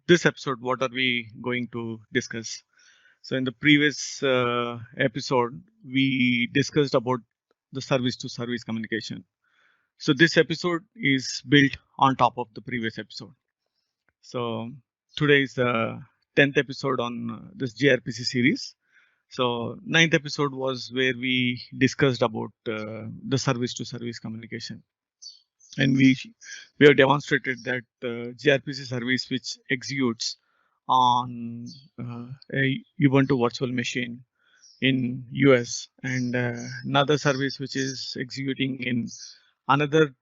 this episode, what are we going to discuss? So in the previous episode, we discussed about the service to service communication. So this episode is built on top of the previous episode. So today is the 10th episode on this gRPC series. So ninth episode was where we discussed about the service to service communication, and we have demonstrated that gRPC service which executes on a Ubuntu virtual machine in US, and another service which is executing in another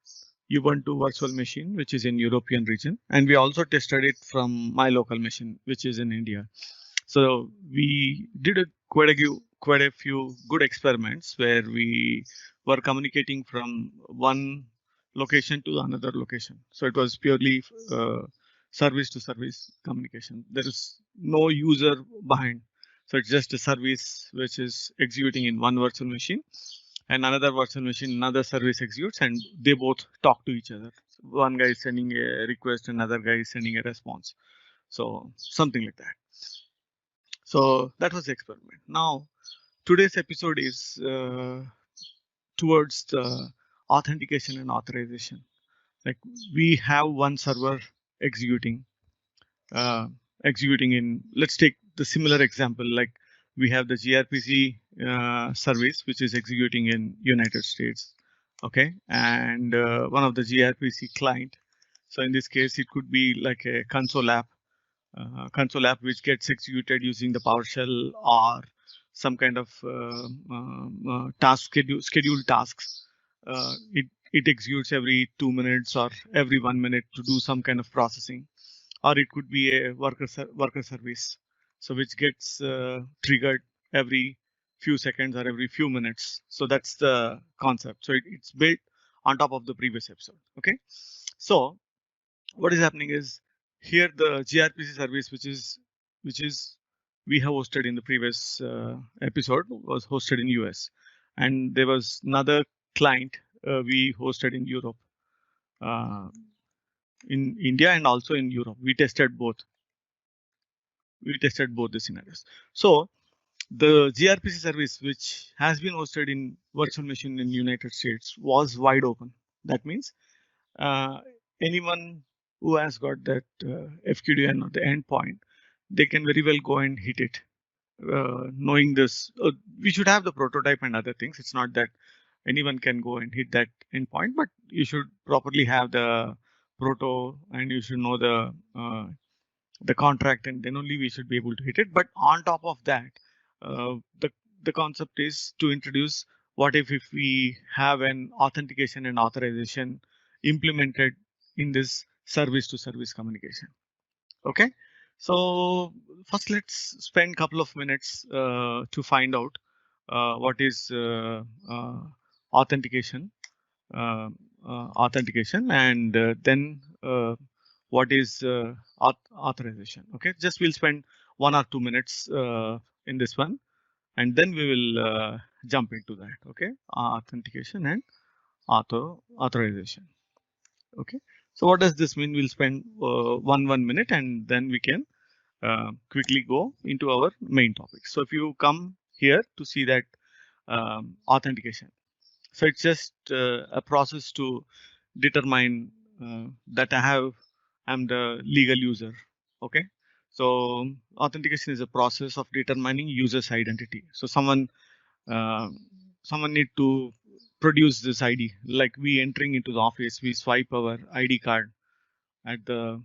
Ubuntu virtual machine which is in European region, and we also tested it from my local machine which is in India. So we did quite a few good experiments where we were communicating from one location to another location. So it was purely service to service communication. There is no user behind. So it's just a service which is executing in one virtual machine, and another virtual machine, another service executes, and they both talk to each other. So one guy is sending a request, another guy is sending a response. So something like that. So that was the experiment. Now, today's episode is towards the authentication and authorization. Like we have one server executing, uh, executing in. Let's take the similar example. Like we have the gRPC service which is executing in United States. Okay, and one of the gRPC client. So in this case, it could be like a console app which gets executed using the PowerShell or some kind of scheduled tasks. It executes every 2 minutes or every 1 minute to do some kind of processing, or it could be a worker service, so which gets triggered every few seconds or every few minutes. So that's the concept. So it's built on top of the previous episode. Okay, so what is happening is here the gRPC service, which is we have hosted in the previous episode, was hosted in US, and there was another client we hosted in Europe, uh, in India and also in Europe. We tested both. We tested both the scenarios. So the gRPC service, which has been hosted in virtual machine in United States, was wide open. That means uh, anyone who has got that FQDN or the endpoint, they can very well go and hit it. Knowing this, we should have the prototype and other things. It's not that anyone can go and hit that endpoint, but you should properly have the proto and you should know the contract, and then only we should be able to hit it. But on top of that, uh, the the concept is to introduce what if we have an authentication and authorization implemented in this service to service communication. Okay, so first let's spend a couple of minutes to find out what is authentication, uh, authentication, and then what is authorization. Okay, just we'll spend 1 or 2 minutes in this one, and then we will jump into that. Okay, authentication and authorization. Okay, so what does this mean? We'll spend 1 minute, and then we can quickly go into our main topic. So if you come here to see that authentication, so it's just a process to determine that I'm the legal user. Okay. So authentication is a process of determining user's identity. So uh, someone need to produce this ID. Like we entering into the office, we swipe our ID card at the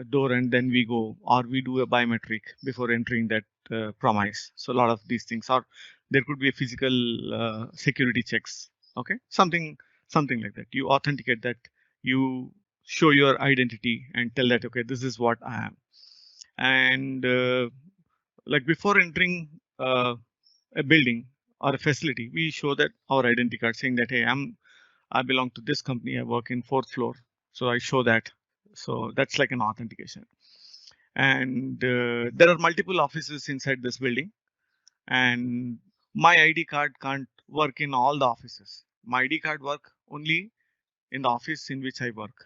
door, and then we go, or we do a biometric before entering that premise. So a lot of these things, or there could be a physical security checks. Okay, something like that. You authenticate that, you show your identity and tell that okay, this is what I am. And like before entering a building or a facility, we show that our identity card saying that hey, I belong to this company, I work in fourth floor, so I show that. So that's like an authentication. And there are multiple offices inside this building, and my ID card can't work in all the offices. My ID card work only in the office in which I work.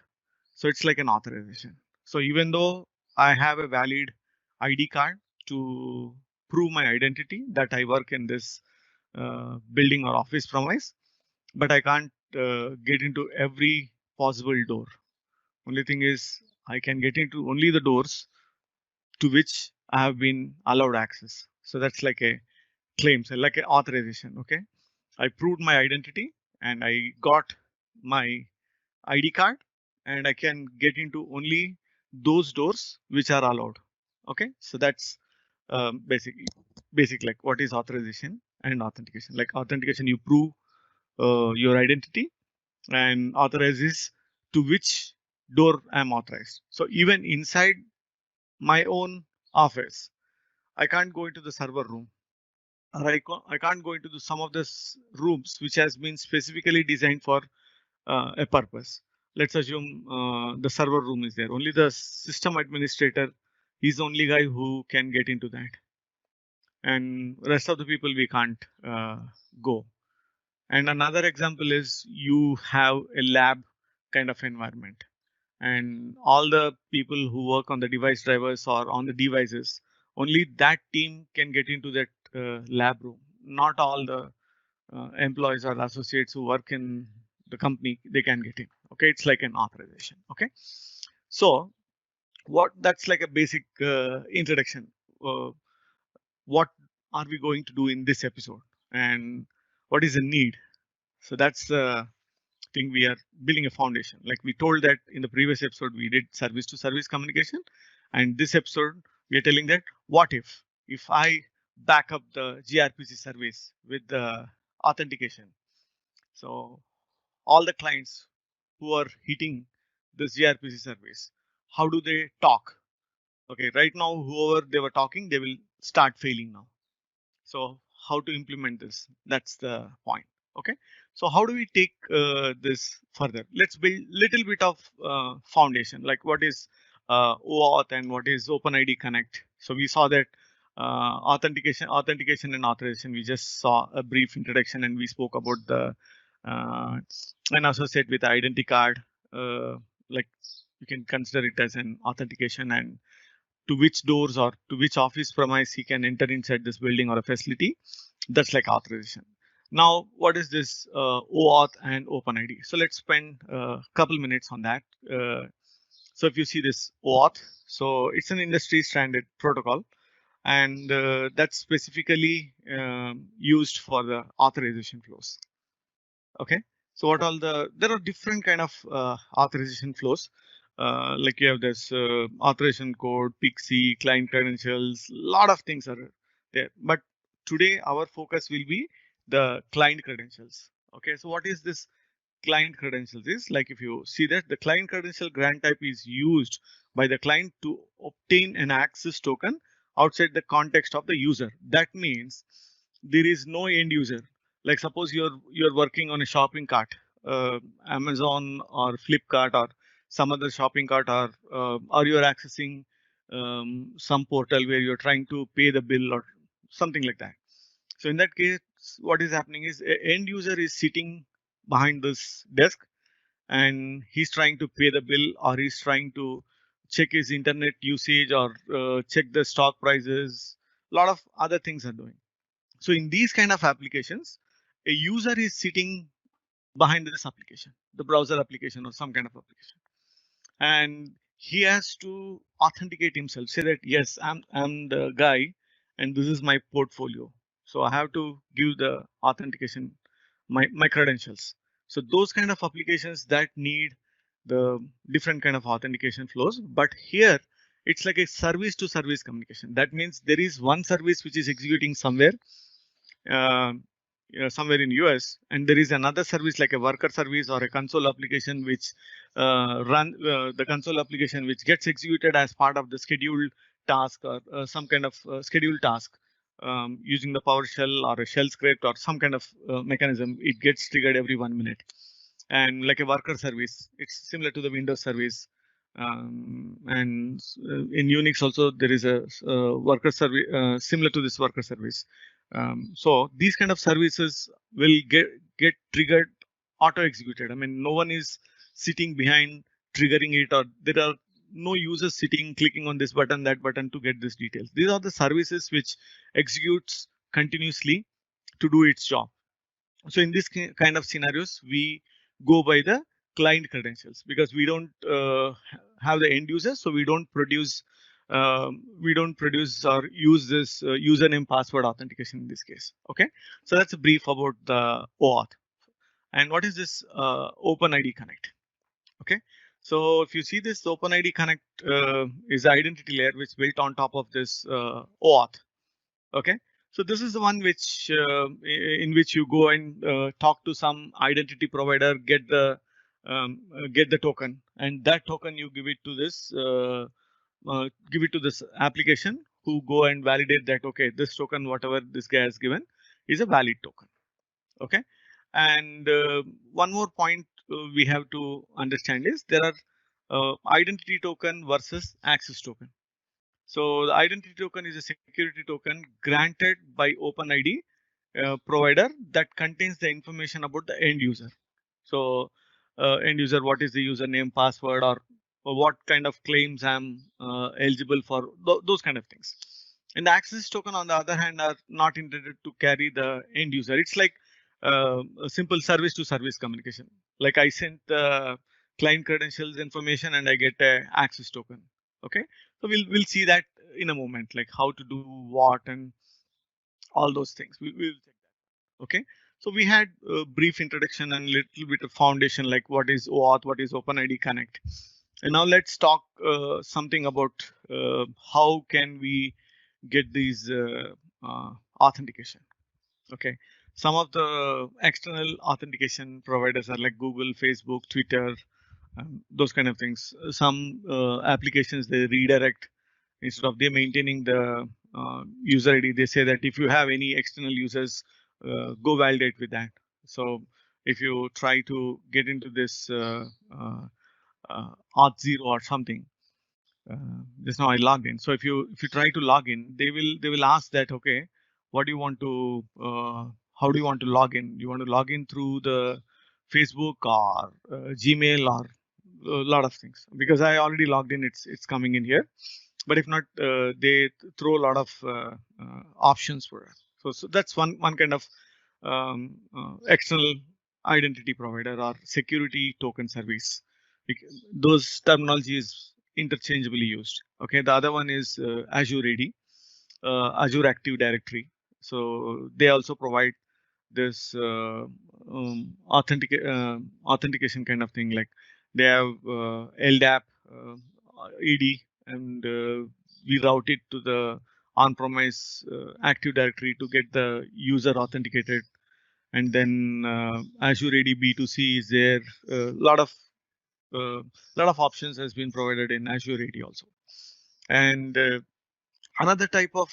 So it's like an authorization. So even though I have a valid ID card to prove my identity that I work in this building or office premise, but I can't get into every possible door. Only thing is I can get into only the doors to which I have been allowed access. So that's like a claim, so like an authorization. Okay, I proved my identity and I got my ID card, and I can get into only those doors which are allowed. Okay, so that's basic like what is authorization and authentication. Like authentication, you prove your identity, and authorizes to which door I'm authorized. So even inside my own office, I can't go into the server room, or I can't go into some of the rooms which has been specifically designed for a purpose. Let's assume the server room is there. Only the system administrator is the only guy who can get into that, and rest of the people we can't go. And another example is you have a lab kind of environment, and all the people who work on the device drivers or on the devices, only that team can get into that lab room. Not all the employees or associates who work in the company, they can get in. Okay, it's like an authorization. Okay, so what that's like a basic introduction. What are we going to do in this episode, and what is the need? So that's the thing. We are building a foundation. Like we told that in the previous episode, we did service to service communication, and this episode we are telling that what if I back up the gRPC service with the authentication. So all the clients who are hitting this gRPC service, how do they talk? Okay, right now, whoever they were talking, they will start failing now. So how to implement this? That's the point. Okay, so how do we take this further? Let's build little bit of foundation, like what is OAuth and what is OpenID Connect. So we saw that authentication and authorization. We just saw a brief introduction, and we spoke about the uh, an associate with identity card. Like you can consider it as an authentication, and to which doors or to which office premise he can enter inside this building or a facility. That's like authorization. Now, what is this OAuth and OpenID? So let's spend a couple minutes on that. So if you see this OAuth, so it's an industry standard protocol, and that's specifically used for the authorization flows. Okay, so what all there are different kind of authorization flows. Like you have this authorization code, PXE, client credentials, lot of things are there. But today our focus will be the client credentials. Okay, so what is this client credentials is? Like if you see that the client credential grant type is used by the client to obtain an access token outside the context of the user. That means there is no end user. Like suppose you're working on a shopping cart, Amazon or Flipkart or some other shopping cart, or you're accessing some portal where you're trying to pay the bill or something like that. So in that case, what is happening is a end user is sitting behind this desk, and he's trying to pay the bill, or he's trying to check his internet usage, or check the stock prices. A lot of other things are doing. So in these kind of applications, a user is sitting behind this application, the browser application or some kind of application, and he has to authenticate himself, say that yes, I'm the guy, and this is my portfolio. So I have to give the authentication, my credentials. So those kind of applications that need the different kind of authentication flows. But here it's like a service to service communication. That means there is one service which is executing somewhere, uh, somewhere in US, and there is another service like a worker service or a console application which run the console application which gets executed as part of the scheduled task, or some kind of scheduled task, using the PowerShell or a shell script or some kind of mechanism. It gets triggered every 1 minute. And like a worker service, it's similar to the Windows service. And in Unix also there is a worker service similar to this worker service. So these kind of services will get triggered auto executed. I mean, no one is sitting behind triggering it, or there are no user sitting, clicking on this button, that button to get these details. These are the services which executes continuously to do its job. So in this kind of scenarios, we go by the client credentials because we don't have the end user, so we don't produce or use this username password authentication in this case. Okay, so that's a brief about the OAuth. And what is this OpenID Connect? Okay, so if you see this OpenID Connect is the identity layer which built on top of this OAuth. Okay, so this is the one which in which you go and talk to some identity provider, get the token, and that token you give it to this application who go and validate that okay, this token whatever this guy has given is a valid token. Okay, and one more point we have to understand is there are identity token versus access token. So the identity token is a security token granted by OpenID provider that contains the information about the end user. So end user, what is the username, password, or what kind of claims I'm eligible for, those kind of things. And the access token, on the other hand, are not intended to carry the end user. It's like a simple service to service communication. Like I sent the client credentials information and I get a access token. Okay, so we'll see that in a moment, like how to do what and all those things. We'll check that. Okay, so we had a brief introduction and little bit of foundation, like what is OAuth, what is OpenID Connect, and now let's talk something about how can we get these authentication. Okay, some of the external authentication providers are like Google, Facebook, Twitter, those kind of things. Some applications they redirect instead of they maintaining the user ID. They say that if you have any external users, go validate with that. So if you try to get into this Auth0 or something, just now I logged in. So if you try to log in, they will ask that okay, what do you want to how do you want to log in? You want to log in through the Facebook or Gmail or a lot of things. Because I already logged in, it's coming in here. But if not, they throw a lot of options for us. So that's one kind of external identity provider or security token service. Those terminologies interchangeably used. Okay, the other one is Azure AD, Azure Active Directory. So they also provide this authentication kind of thing. Like they have LDAP, ED, and we route it to the on-premise Active Directory to get the user authenticated. And then Azure AD B2C is there. A lot of options has been provided in Azure AD also. And another type of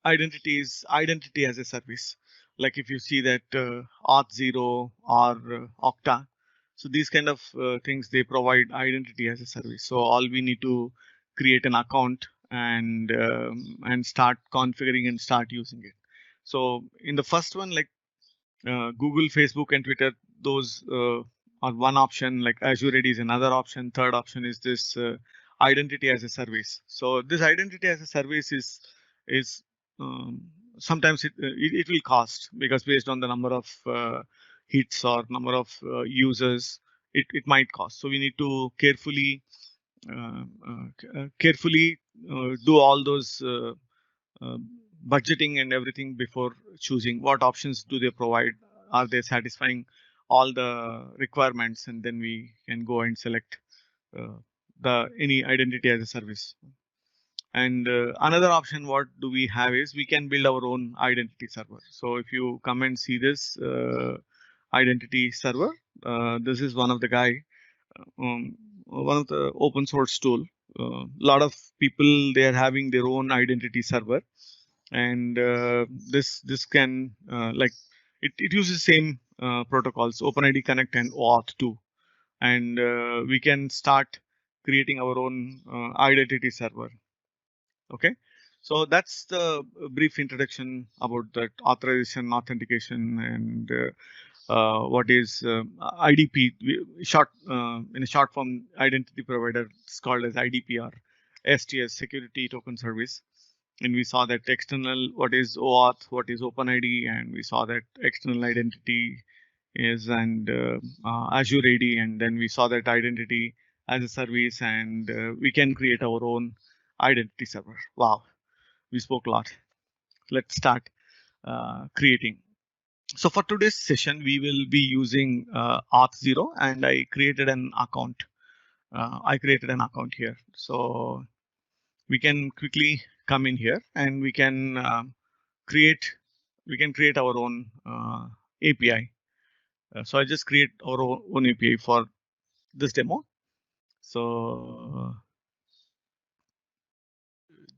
identity is identity as a service. Like if you see that Auth0 or Okta, so these kind of things, they provide identity as a service. So all we need to create an account and start configuring and start using it. So in the first one, like Google, Facebook, and Twitter, those are one option. Like Azure AD is another option. Third option is this identity as a service. So this identity as a service is sometimes it will cost, because based on the number of hits or number of users, it might cost. So we need to carefully do all those budgeting and everything before choosing what options do they provide. Are they satisfying all the requirements? And then we can go and select any identity as a service. And another option what do we have is we can build our own identity server. So if you come and see this identity server, this is one of the one of the open source tool. A lot of people, they are having their own identity server, and this can like it uses same protocols, OpenID Connect and OAuth2, and we can start creating our own identity server. Okay, so that's the brief introduction about that authorization, authentication, and what is IDP, short in a short form identity provider. It's called as IDP or STS, Security Token Service. And we saw that external, what is OAuth, what is OpenID, and we saw that external identity is and Azure AD, and then we saw that identity as a service, and we can create our own identity server. Wow, we spoke a lot. Let's start creating. So for today's session, we will be using Auth0, and I created an account. Here. So we can quickly come in here and we can create our own API. So I just create our own API for this demo. So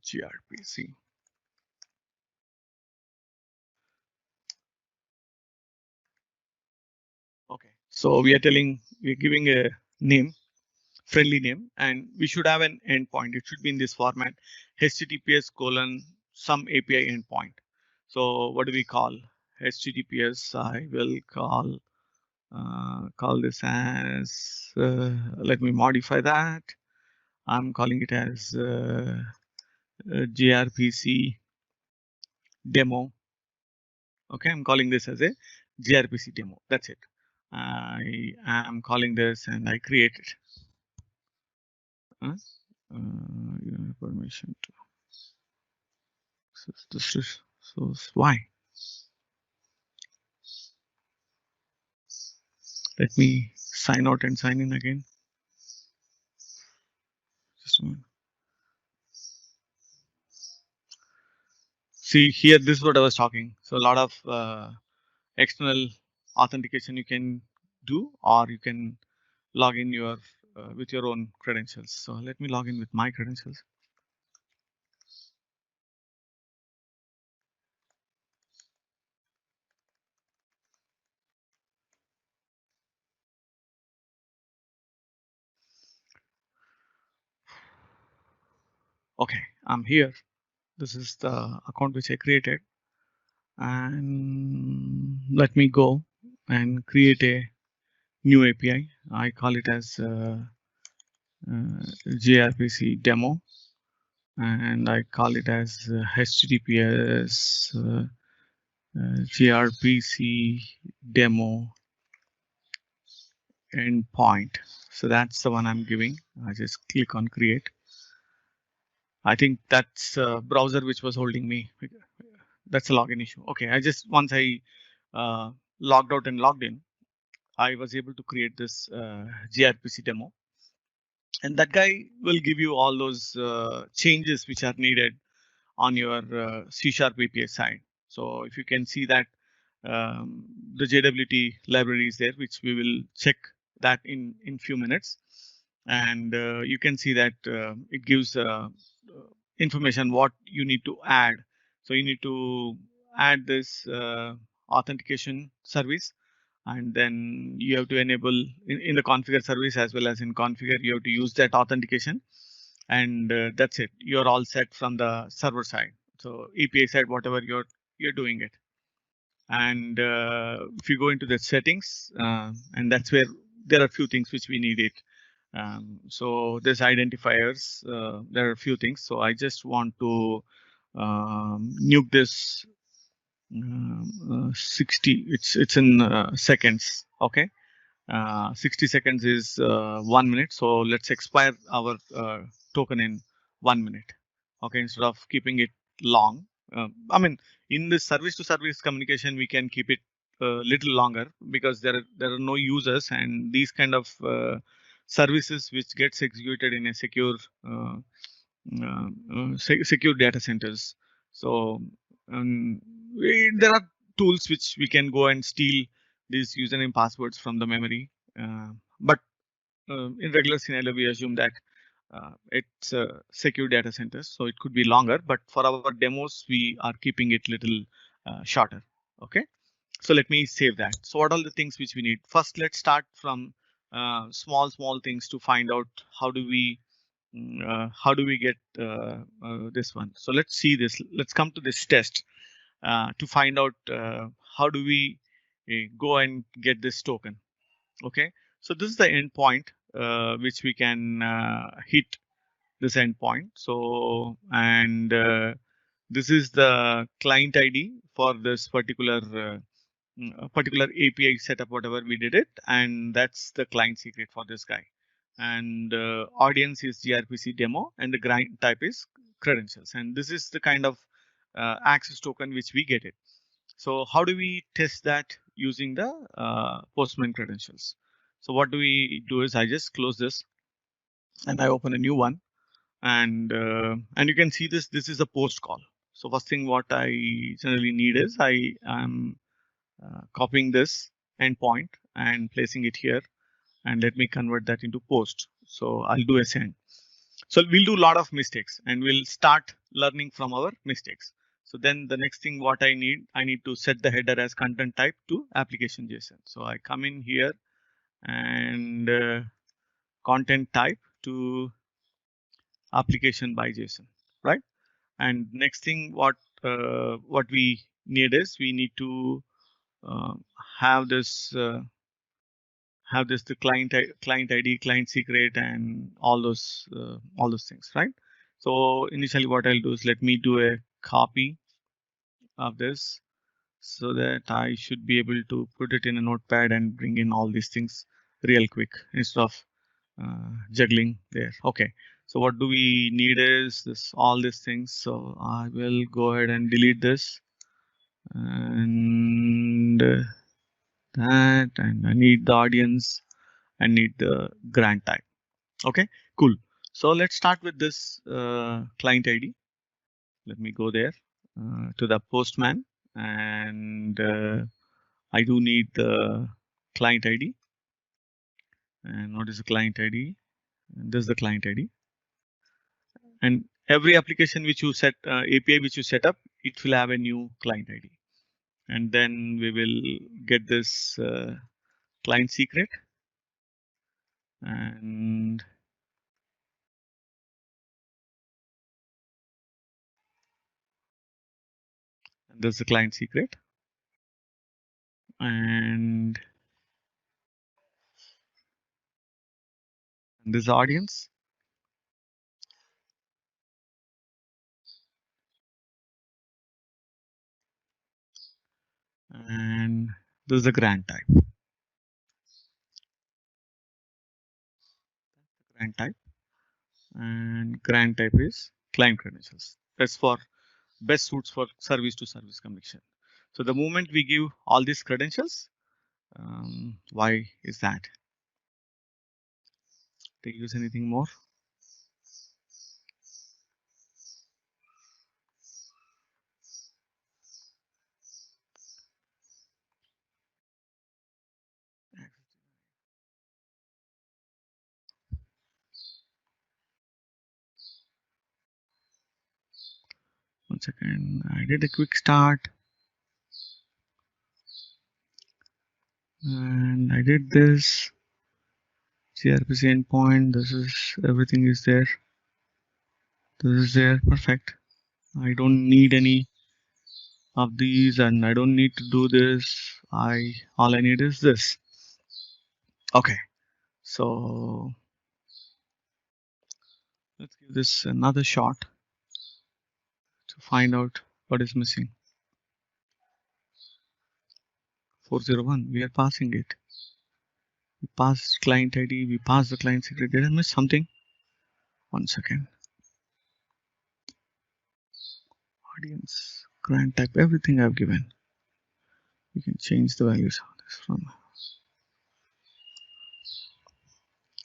gRPC. Okay. So we're giving a name, friendly name, and we should have an endpoint. It should be in this format, HTTPS : some API endpoint. So what do we call HTTPS? I will call this as, let me modify that. I'm calling it as gRPC demo. Okay, I'm calling this as a gRPC demo. That's it. I am calling this and I create it. Permission to. So this is why. Let me sign out and sign in again. Just a minute. See here, this is what I was talking. So a lot of external authentication you can do, or you can log in your with your own credentials. So let me log in with my credentials. Okay, I'm here. This is the account which I created, and let me go and create a new API. I call it as gRPC demo, and I call it as HTTPS gRPC demo endpoint. So that's the one I'm giving. I just click on create. I think that's a browser which was holding me. That's a login issue. Okay, once I logged out and logged in, I was able to create this gRPC demo. And that guy will give you all those changes which are needed on your C# API side. So if you can see that the JWT library is there, which we will check that in few minutes. And you can see that it gives information what you need to add. So you need to add this authentication service, and then you have to enable in the configure service as well as in configure, you have to use that authentication, and that's it. You're all set from the server side. So API side, whatever you're doing it. And if you go into the settings, and that's where there are a few things which we need it. So there's identifiers. There are a few things. So I just want to nuke this 60. It's in seconds. Okay. 60 seconds is 1 minute. So let's expire our token in 1 minute. Okay, instead of keeping it long. I mean, in the service to service communication, we can keep it a little longer because there are no users, and these kind of services which gets executed in a secure secure data centers. So there are tools which we can go and steal these username passwords from the memory, but in regular scenario we assume that it's secure data centers, so it could be longer, but for our demos we are keeping it little shorter. Okay, so let me save that. So what are the things which we need? First, let's start from small things to find out how do we get this one. So let's see this. Let's come to this test to find out how do we go and get this token. Okay, so this is the endpoint which we can hit this endpoint. So, and this is the client ID for this particular API setup, whatever we did it, and that's the client secret for this guy. And audience is gRPC demo, and the client type is credentials. And this is the kind of access token which we get it. So how do we test that using the Postman credentials? So what do we do is I just close this and I open a new one, and you can see this. This is a post call. So first thing what I generally need is I am copying this endpoint and placing it here, and let me convert that into post. So I'll do a send. So we'll do a lot of mistakes and we'll start learning from our mistakes. So then the next thing what I need to set the header as content type to application JSON. So I come in here and content type to application by JSON, right? And next thing what we need is we need to uh, have this the client ID, client secret, and all those things, right? So initially, what I'll do is let me do a copy of this so that I should be able to put it in a notepad and bring in all these things real quick instead of juggling there. Okay. So what do we need is all these things. So I will go ahead and delete this and that, and I need the audience. I need the grant type. Okay, cool. So let's start with this client ID. Let me go there to the Postman, and I do need the client ID. And what is the client ID? And this is the client ID. And every application which you set, API which you set up, it will have a new client ID. And then we will get this client secret, and this is the client secret, and this audience, and this is the grant type. Grant type, and grant type is client credentials. That's for best suits for service to service connection. So the moment we give all these credentials, why is that? They use anything more? One second, I did a quick start and I did this gRPC endpoint. This is everything is there. This is there, perfect. I don't need any of these and I don't need to do this. All I need is this. Okay, so let's give this another shot to find out what is missing. 401, we are passing it. We passed client ID, we passed the client secret. Did I miss something? One second. Audience, grant type, everything I've given. You can change the values of this from.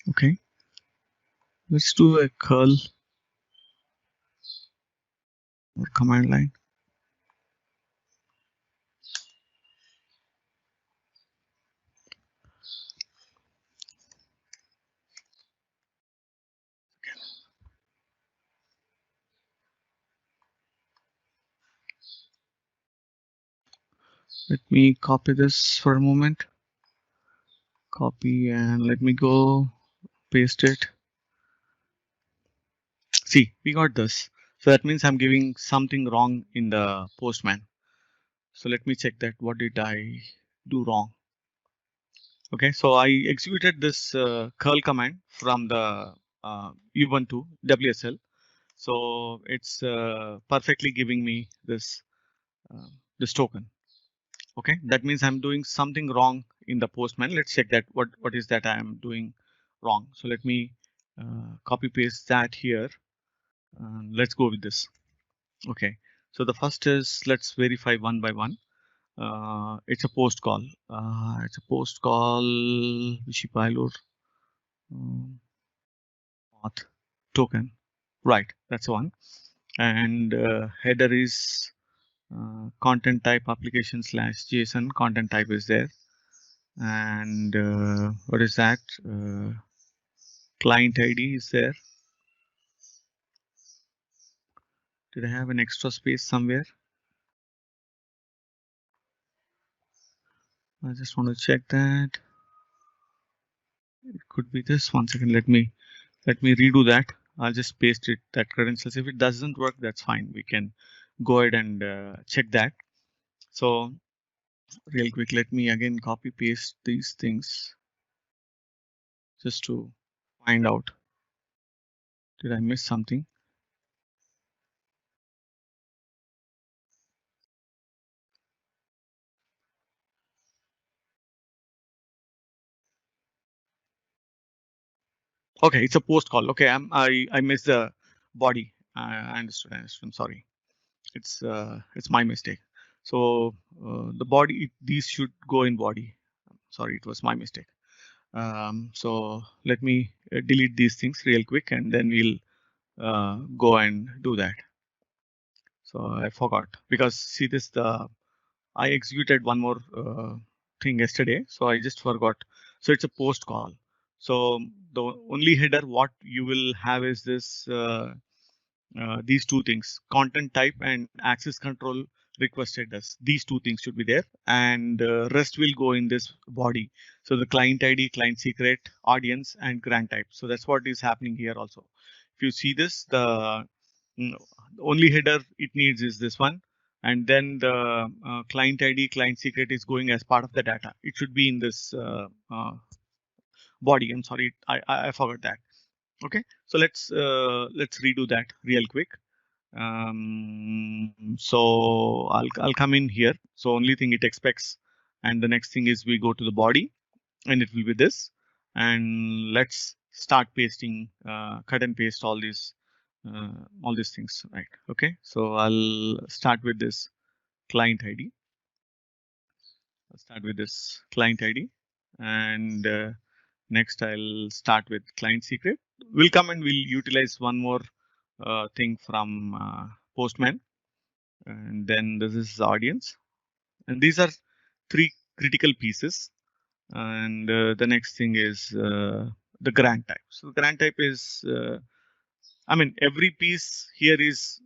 Okay, let's do a curl or command line. Let me copy this for a moment. Copy and let me go paste it. See, we got this. So that means I'm giving something wrong in the Postman. So let me check that. What did I do wrong. Okay, so I executed this curl command from the Ubuntu WSL. So it's perfectly giving me uh, this token. Okay, that means I'm doing something wrong in the Postman. Let's check that what is that I am doing wrong. So let me copy paste that here. Let's go with this. Okay, so the first is, let's verify one by one. It's a post call. It's a post call. Vishipilot auth token. Right, that's one. And header is content type application slash JSON. Content type is there. And what is that? Client ID is there. Did I have an extra space somewhere? I just want to check that. It could be this. 1 second. Let me redo that. I'll just paste it, that credentials. If it doesn't work, that's fine. We can go ahead and check that. So real quick, let me again copy paste these things just to find out. Did I miss something? Okay, it's a post call. Okay, I missed the body. I understood. I'm sorry. It's my mistake. So the body, these should go in body. Sorry, it was my mistake. So let me delete these things real quick, and then we'll go and do that. So I forgot, because see this, I executed one more thing yesterday, so I just forgot. So it's a post call. So the only header what you will have is this these two things: content type and access control requested us. These two things should be there, and rest will go in this body. So the client ID, client secret, audience, and grant type. So that's what is happening here also. If you see this, the only header it needs is this one, and then the client ID, client secret is going as part of the data. It should be in this body. I'm sorry, I forgot that. Okay, so let's redo that real quick. So I'll come in here. So only thing it expects, and the next thing is we go to the body, and it will be this. And let's start pasting, cut and paste all these things, right? Okay, so I'll start with this client ID. I'll start with this client ID, and next I'll start with client secret. We'll come and we'll utilize one more thing from Postman, and then this is the audience, and these are three critical pieces. And the next thing is the grant type. So the grant type is, I mean, every piece here is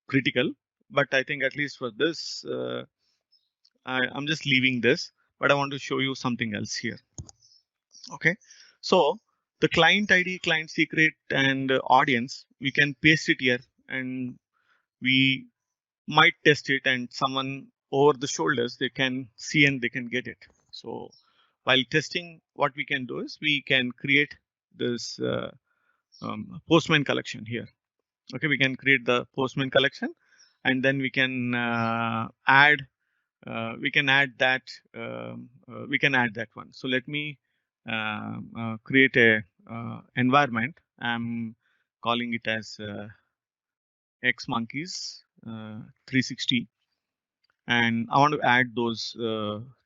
critical, but I think at least for this, I'm just leaving this, but I want to show you something else here. Okay, so the client ID, client secret, and audience, we can paste it here, and we might test it, and someone over the shoulders, they can see and they can get it. So while testing, what we can do is we can create this Postman collection here. Okay, we can create the Postman collection, and then we can add that we can add that one. So let me create a environment. I'm calling it as xmonkeys 360, and I want to add those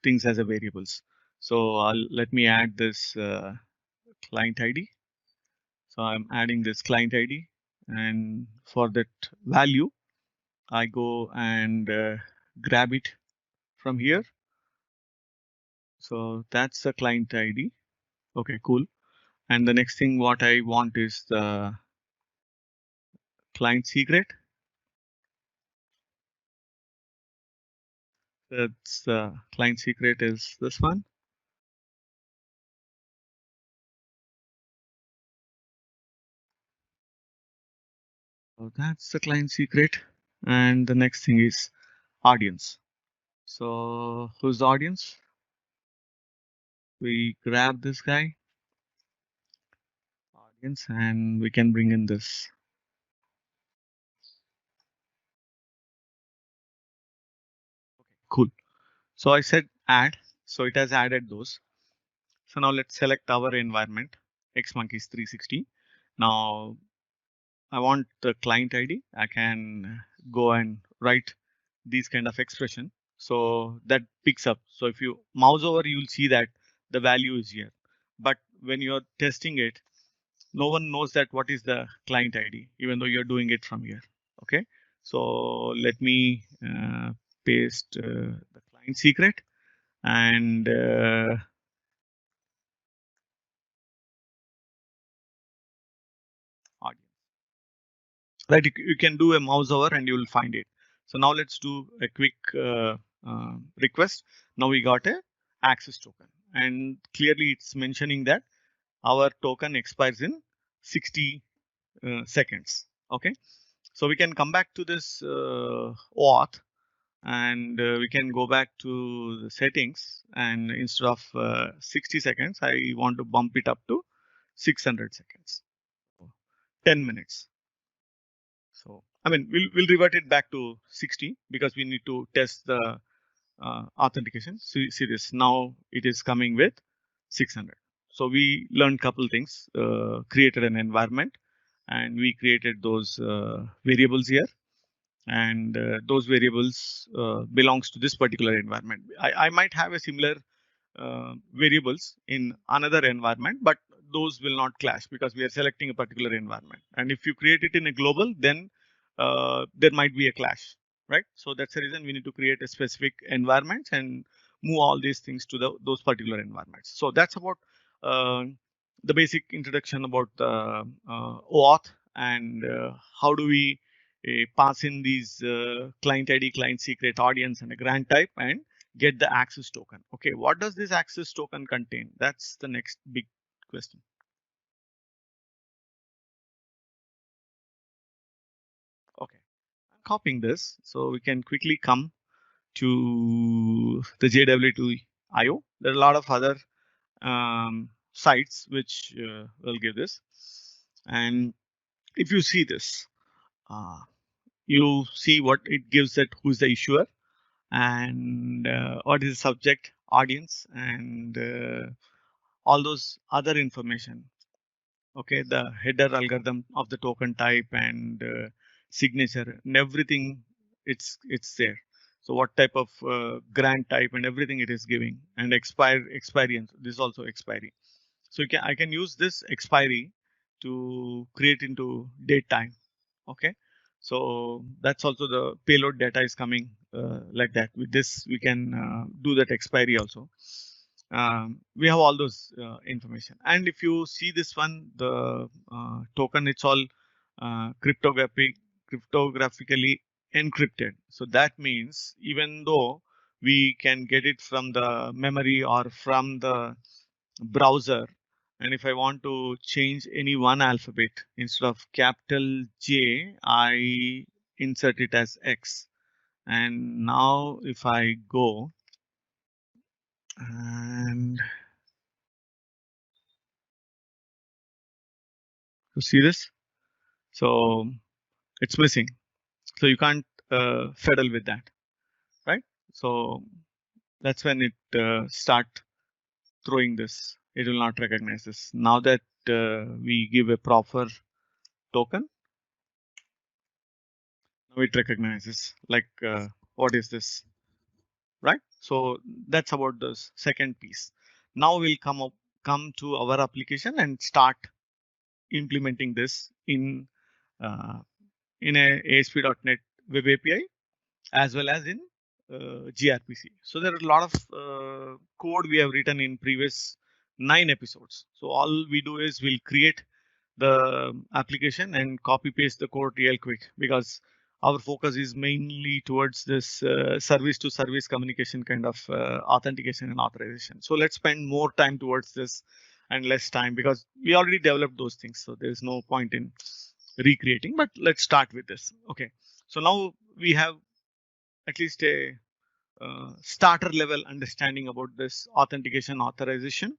things as a variables. So let me add this client ID. So I'm adding this client ID, and for that value, I go and grab it from here. So that's the client ID. Okay, cool. And the next thing what I want is the client secret. That's the client secret is this one. So that's the client secret. And the next thing is audience. So who's the audience? we grab this guy, audience, and we can bring in this. Cool. So I said add, so it has added those. So now let's select our environment, Xmonkeys 360. Now I want the client ID. I can go and write these kind of expression. So that picks up. So if you mouse over, you'll see that the value is here. But when you're testing it, no one knows that what is the client ID, even though you're doing it from here. Okay. So let me paste the client secret and audience. Right, you can do a mouse over and you will find it. So now let's do a quick request. Now we got a access token, and clearly it's mentioning that our token expires in 60 seconds. Okay, so we can come back to this auth, and we can go back to the settings, and instead of 60 seconds, I want to bump it up to 600 seconds, 10 minutes. So, I mean, we'll revert it back to 60 because we need to test the authentication. See this, now it is coming with 600. So we learned couple things, created an environment, and we created those variables here, and those variables belongs to this particular environment. I might have a similar variables in another environment, but those will not clash because we are selecting a particular environment. And if you create it in a global, then there might be a clash, right? So that's the reason we need to create a specific environment and move all these things to those particular environments. So that's about uh, the basic introduction about the OAuth and how do we pass in these client ID, client secret, audience, and a grant type, and get the access token. Okay, what does this access token contain? That's the next big question. Okay, I'm copying this so we can quickly come to the JW2IO. There are a lot of other sites which will give this. And if you see this, you see what it gives, that who's the issuer and what is the subject, audience, and all those other information. Okay, the header algorithm of the token type and signature and everything, it's there. So what type of grant type and everything it is giving, and expiry, this is also expiry. So I can use this expiry to create into date time. Okay, so that's also the payload data is coming like that. With this we can do that expiry also. We have all those information, and if you see this one, the token, it's all cryptographically encrypted. So that means even though we can get it from the memory or from the browser, and if I want to change any one alphabet, instead of capital J, I insert it as X. And now if I go and you see this, so it's missing. So you can't fiddle with that, right? So that's when it start throwing this. It will not recognize this. Now that we give a proper token, now it recognizes, like what is this, right? So that's about the second piece. Now we'll come to our application and start implementing this uh, in a ASP.NET Web API as well as in gRPC. So there are a lot of code we have written in previous 9 episodes. So all we do is we'll create the application and copy paste the code real quick, because our focus is mainly towards this service to service communication kind of authentication and authorization. So let's spend more time towards this and less time, because we already developed those things. So there's no point in recreating, but let's start with this. Okay. So now we have at least a starter level understanding about this authentication authorization,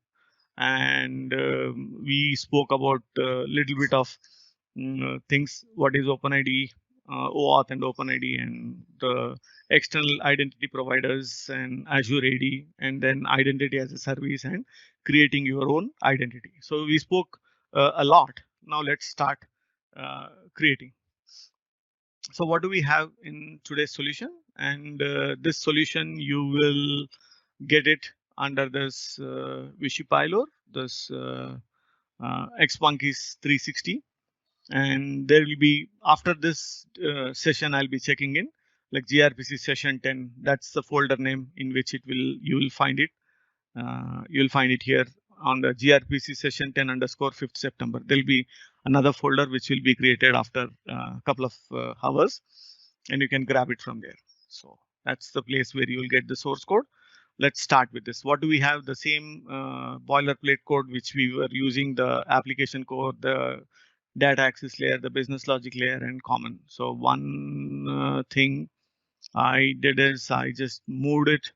and we spoke about a little bit of things. What is OpenID, OAuth and OpenID, and the external identity providers and Azure AD, and then identity as a service and creating your own identity. So we spoke a lot. Now let's start creating. So what do we have in today's solution? And this solution, you will get it under this Vishipilor, this Xmonkeys 360. And there will be, after this session, I'll be checking in like gRPC session 10. That's the folder name in which you will find it. You'll find it here on the gRPC session 10 _ 5th September. There'll be another folder which will be created after a couple of hours, and you can grab it from there. So that's the place where you will get the source code. Let's start with this. What do we have? The same boilerplate code which we were using, the application core, the data access layer, the business logic layer, and common. So one thing I did is I just moved it,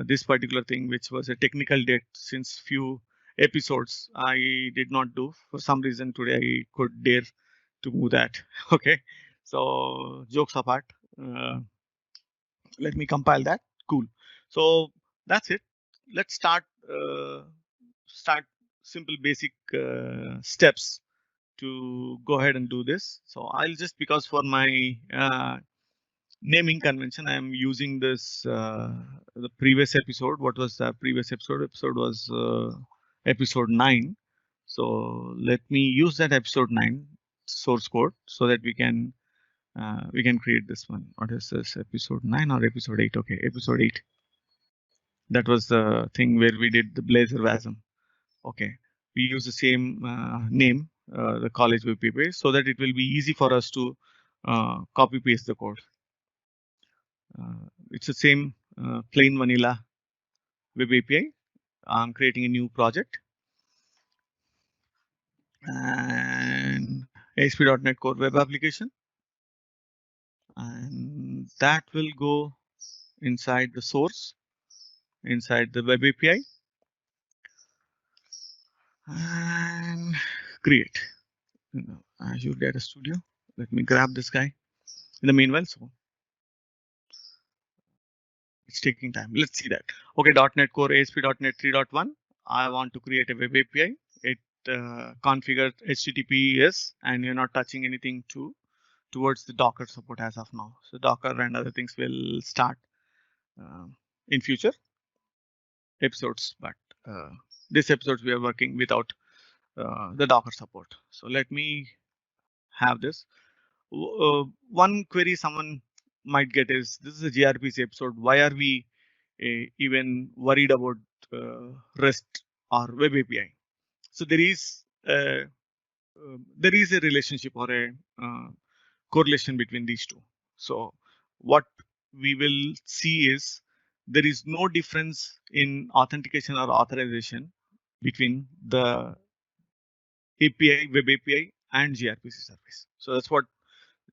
this particular thing, which was a technical debt since few episodes I did not do. For some reason today I could dare to move that. Okay, so jokes apart, let me compile that. Cool. So that's it. Let's start simple basic steps to go ahead and do this. So I'll just, because for my naming convention, I am using this the previous episode. What was the previous episode? Episode was episode 9. So let me use that episode 9 source code so that we can create this one. What is this, episode 9 or episode 8? Okay, episode 8. That was the thing where we did the Blazor WASM. Okay, we use the same name, the college web API, so that it will be easy for us to copy paste the code. It's the same plain vanilla web API. I'm creating a new project, and ASP.NET Core Web Application, and that will go inside the source, inside the web API, and create Azure Data Studio. Let me grab this guy in the meanwhile. So it's taking time. Let's see that. Okay, .NET Core ASP.NET 3.1. I want to create a web API. It configured HTTPS, and you're not touching anything towards the Docker support as of now. So Docker and other things will start in future episodes, but this episode we are working without the Docker support. So let me have this. One query someone might get is, this is a gRPC episode. Why are we even worried about REST or web API? So there is a relationship or a correlation between these two. So what we will see is there is no difference in authentication or authorization between the API, web API, and gRPC service. So that's what,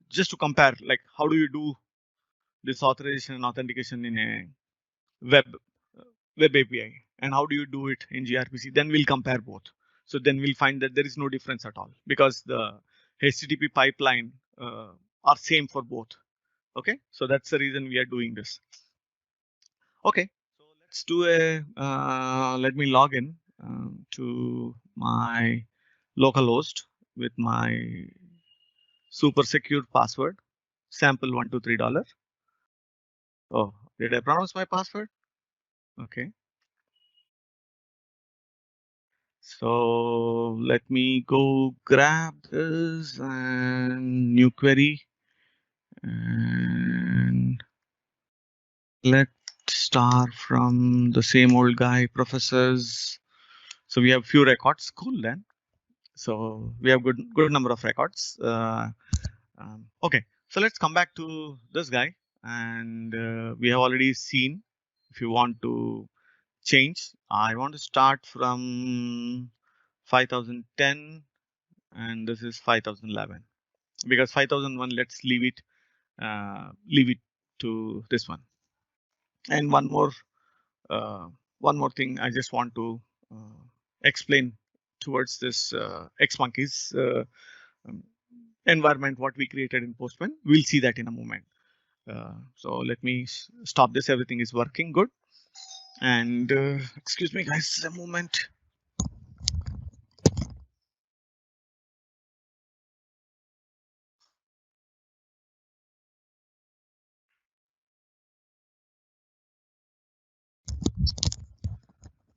just to compare, like how do you do this authorization and authentication in a web API, and how do you do it in gRPC? Then we'll compare both. So then we'll find that there is no difference at all, because the HTTP pipeline are same for both. Okay, so that's the reason we are doing this. Okay, so let's do a let me log in to my localhost with my super secure password, sample123$. Oh, did I pronounce my password? Okay. So let me go grab this and new query, and let's start from the same old guy, professors. So we have few records. Cool then. So we have good number of records. Okay, so let's come back to this guy, and we have already seen. If you want to change, I want to start from 5010, and this is 5011, because 5001, let's leave it to this one. And one more thing I just want to explain towards this Xmonkeys um, environment what we created in Postman. We'll see that in a moment. So let me stop this. Everything is working good. And excuse me, guys, a moment.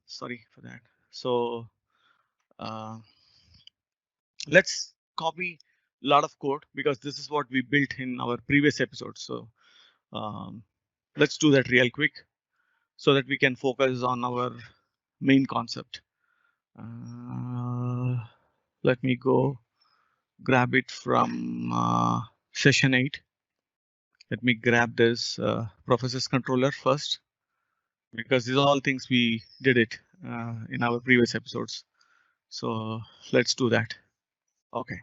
Sorry for that. So uh, let's copy a lot of code because this is what we built in our previous episode. So um, let's do that real quick so that we can focus on our main concept. Uh, Let me go grab it from session 8. Let me grab this processes controller first because these are all things we did it in our previous episodes. So let's do that. Okay,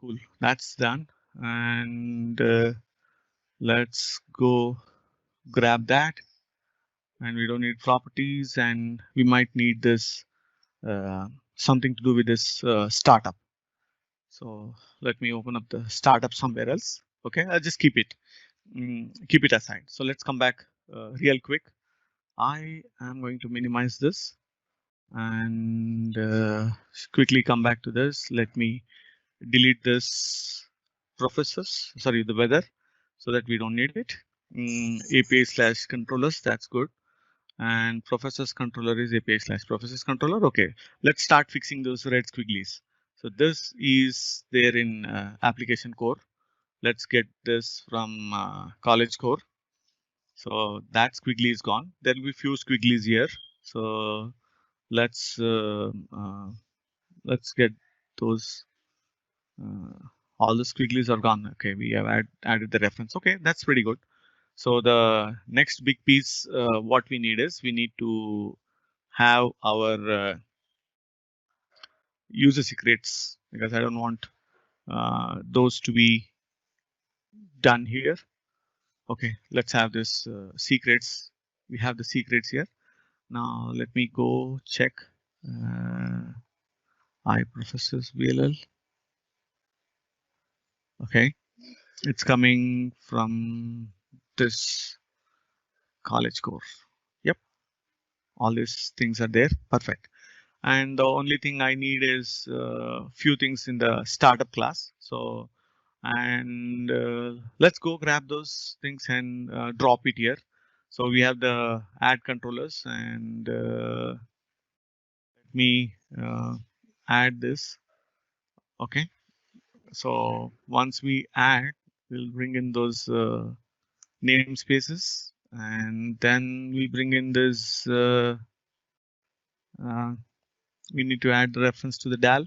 cool. That's done. And let's go grab that. And we don't need properties, and we might need this something to do with this startup. So let me open up the startup somewhere else. Okay, I'll just keep it aside. So let's come back real quick. I am going to minimize this and quickly come back to this. Let me delete this professors, sorry, the weather, so that we don't need it. API/controllers, that's good. And professors controller is API/professors controller. Okay, let's start fixing those red squigglies. So this is there in application core. Let's get this from college core. So that squiggly is gone. There will be few squigglies here. So let's uh, uh, let's get those. All the squigglies are gone. Okay, we have added the reference. Okay, that's pretty good. So the next big piece, what we need is we need to have our user secrets because I don't want those to be done here. Okay, let's have this secrets. We have the secrets here. Now let me go check iProfessors VLL. Okay, it's coming from this college course. Yep, all these things are there. Perfect. And the only thing I need is a few things in the startup class. So, and let's go grab those things and drop it here. So we have the add controllers and let me add this. Okay. So once we add, we'll bring in those namespaces and then we bring in this, we need to add the reference to the DAL.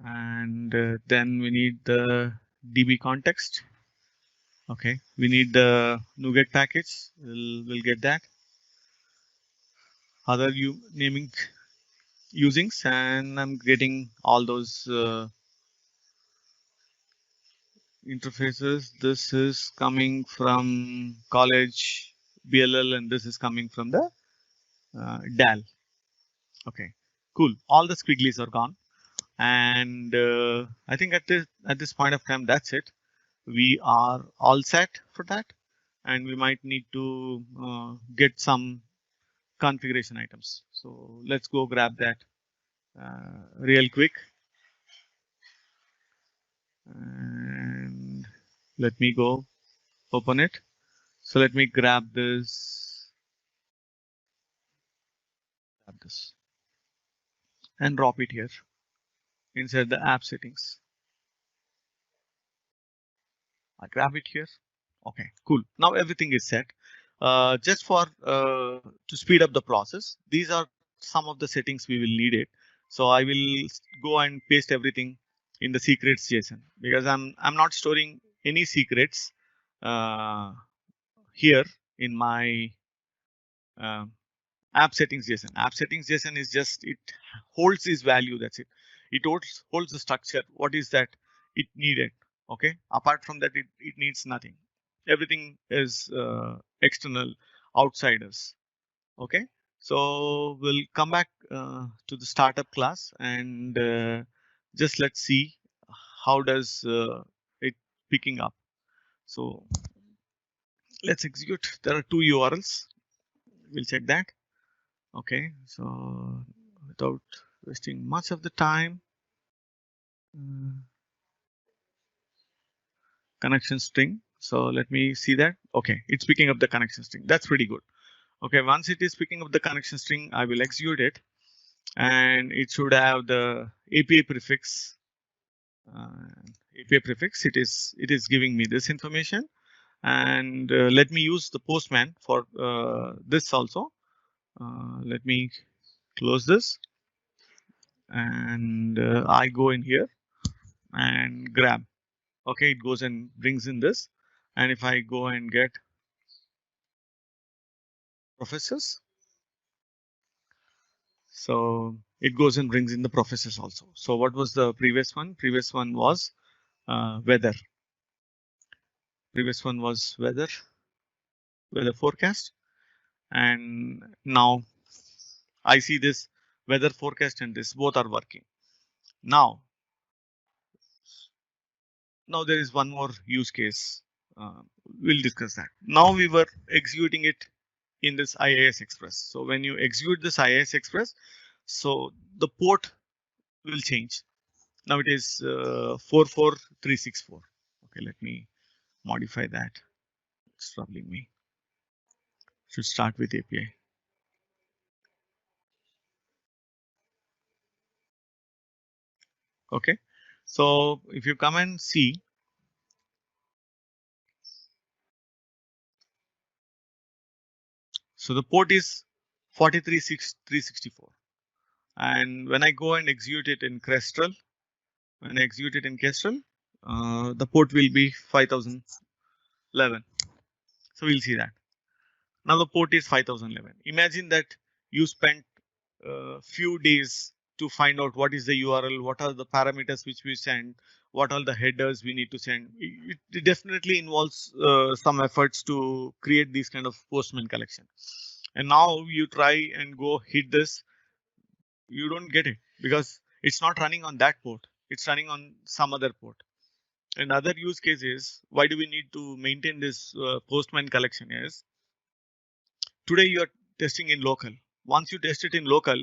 And then we need the DB context. Okay, we need the NuGet package. We'll get that. Other naming usings, and I'm getting all those interfaces. This is coming from college BLL, and this is coming from the DAL. Okay, cool. All the squigglies are gone, and I think at this point of time, that's it. We are all set for that, and we might need to get some configuration items. So let's go grab that real quick. And let me go open it. So let me grab this and drop it here inside the app settings. I grab it here. Okay, cool. Now everything is set. Just for to speed up the process, these are some of the settings we will need it. So I will go and paste everything in the secrets JSON because I'm not storing any secrets here in my uh, app settings JSON. App settings JSON is just it holds this value. That's it. It holds the structure. What is that it needed? Okay. Apart from that, it needs nothing. Everything is external, outsiders. Okay, so we'll come back to the startup class and just let's see how does it picking up. So let's execute. There are two URLs. We'll check that. Okay, so without wasting much of the time, connection string. So let me see that. Okay, it's picking up the connection string. That's pretty good. Okay, once it is picking up the connection string, I will execute it, and it should have the API prefix. API prefix. It is giving me this information, and let me use the Postman for this also. Let me close this, and I go in here and grab. Okay, it goes and brings in this, and if I go and get professors, so it goes and brings in the professors also. So what was the previous one? Previous one was weather. Previous one was weather forecast, and now I see this weather forecast and this both are working. Now there is one more use case. We'll discuss that. Now we were executing it in this IIS Express. So when you execute this IIS Express, so the port will change. Now it is 44364. Okay, let me modify that. It's troubling me. Should start with API. Okay, so if you come and see, so the port is 43364, and when I go and execute it in Kestrel, the port will be 5011. So we'll see that. Now the port is 5011. Imagine that you spent a few days to find out what is the URL, what are the parameters which we send, what are the headers we need to send. It definitely involves some efforts to create these kind of Postman collection. And now you try and go hit this, you don't get it because it's not running on that port. It's running on some other port. Another use case is why do we need to maintain this Postman collection is today you are testing in local. Once you test it in local,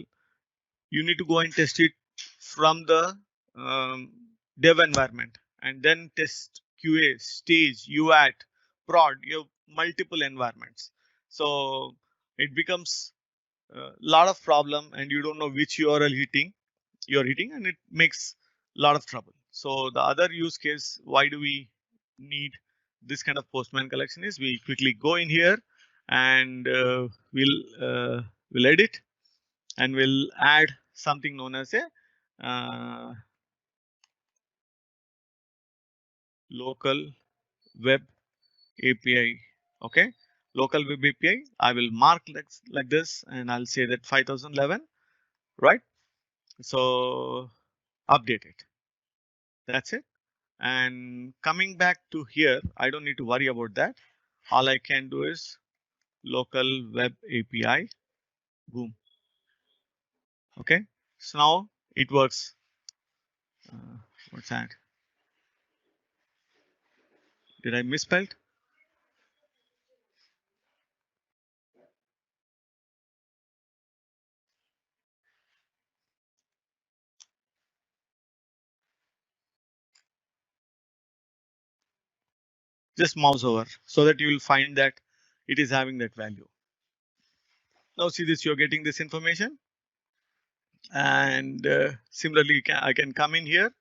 you need to go and test it from the um, dev environment and then test QA, stage, UAT, prod. You have multiple environments. So it becomes a lot of problem and you don't know which URL you're hitting and it makes a lot of trouble. So the other use case, why do we need this kind of Postman collection is we quickly go in here and we'll edit and we'll add something known as a local web API. Okay, local web API. I will mark like this and I'll say that 5011, right? So update it. That's it. And coming back to here, I don't need to worry about that. All I can do is local web API. Boom. Okay. So now it works. What's that? Did I misspell? Just mouse over so that you will find that it is having that value. Now see this, you're getting this information. And similarly, I can come in here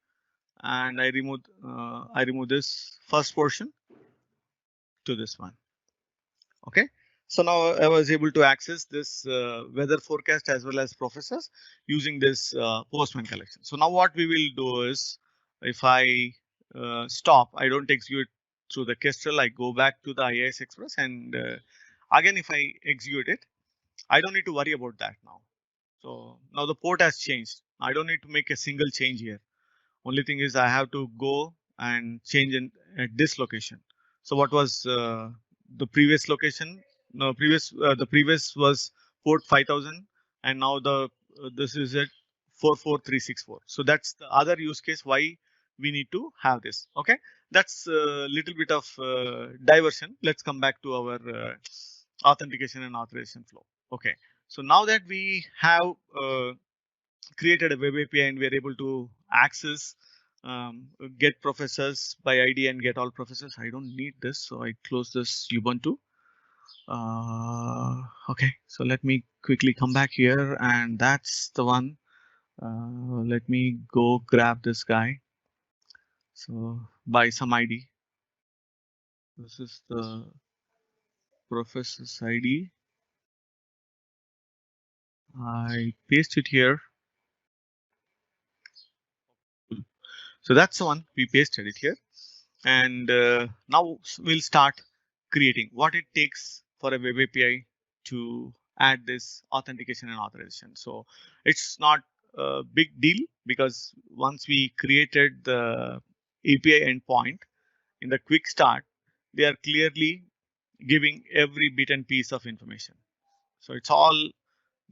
and I remove this first portion to this one. Okay. So now I was able to access this weather forecast as well as professors using this Postman collection. So now what we will do is if I stop, I don't execute through the Kestrel, I go back to the IIS Express and again, if I execute it, I don't need to worry about that now. So now the port has changed. I don't need to make a single change here. Only thing is I have to go and change in at this location. So what was the previous location? No, the previous was port 5000, and now this is at 44364. So that's the other use case why we need to have this. Okay, that's a little bit of diversion. Let's come back to our authentication and authorization flow. Okay, so now that we have created a web API and we are able to access get professors by ID and get all professors. I don't need this, so I close this Ubuntu. Okay, so let me quickly come back here, and that's the one. Let me go grab this guy. So by some ID. This is the professor's ID. I paste it here. So that's the one, we pasted it here. And now we'll start creating what it takes for a web API to add this authentication and authorization. So it's not a big deal, because once we created the API endpoint in the quick start, they are clearly giving every bit and piece of information. So it's all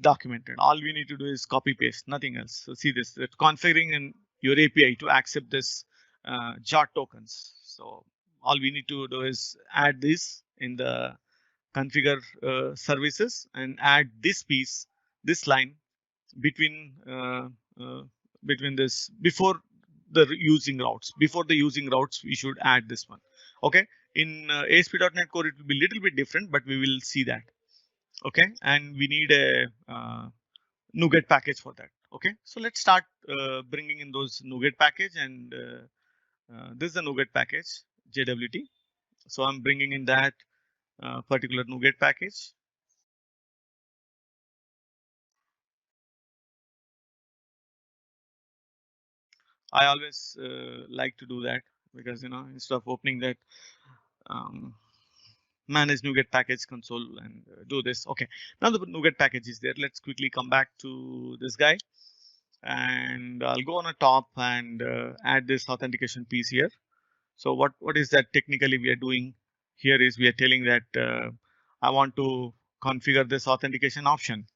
documented. All we need to do is copy paste, nothing else. So see this, that configuring in your API to accept this JOT tokens. So all we need to do is add this in the configure services and add this piece, this line between uh, between this before the using routes. Before the using routes, we should add this one. Okay. In ASP.NET Core, it will be a little bit different, but we will see that. Okay, and we need a NuGet package for that. Okay, so let's start bringing in those NuGet package, and this is the NuGet package JWT. So I'm bringing in that particular NuGet package. I always like to do that, because instead of opening that um, manage NuGet package console and do this. Okay, now the NuGet package is there. Let's quickly come back to this guy, and I'll go on a top and add this authentication piece here. So what is that technically we are doing here is we are telling that I want to configure this authentication option,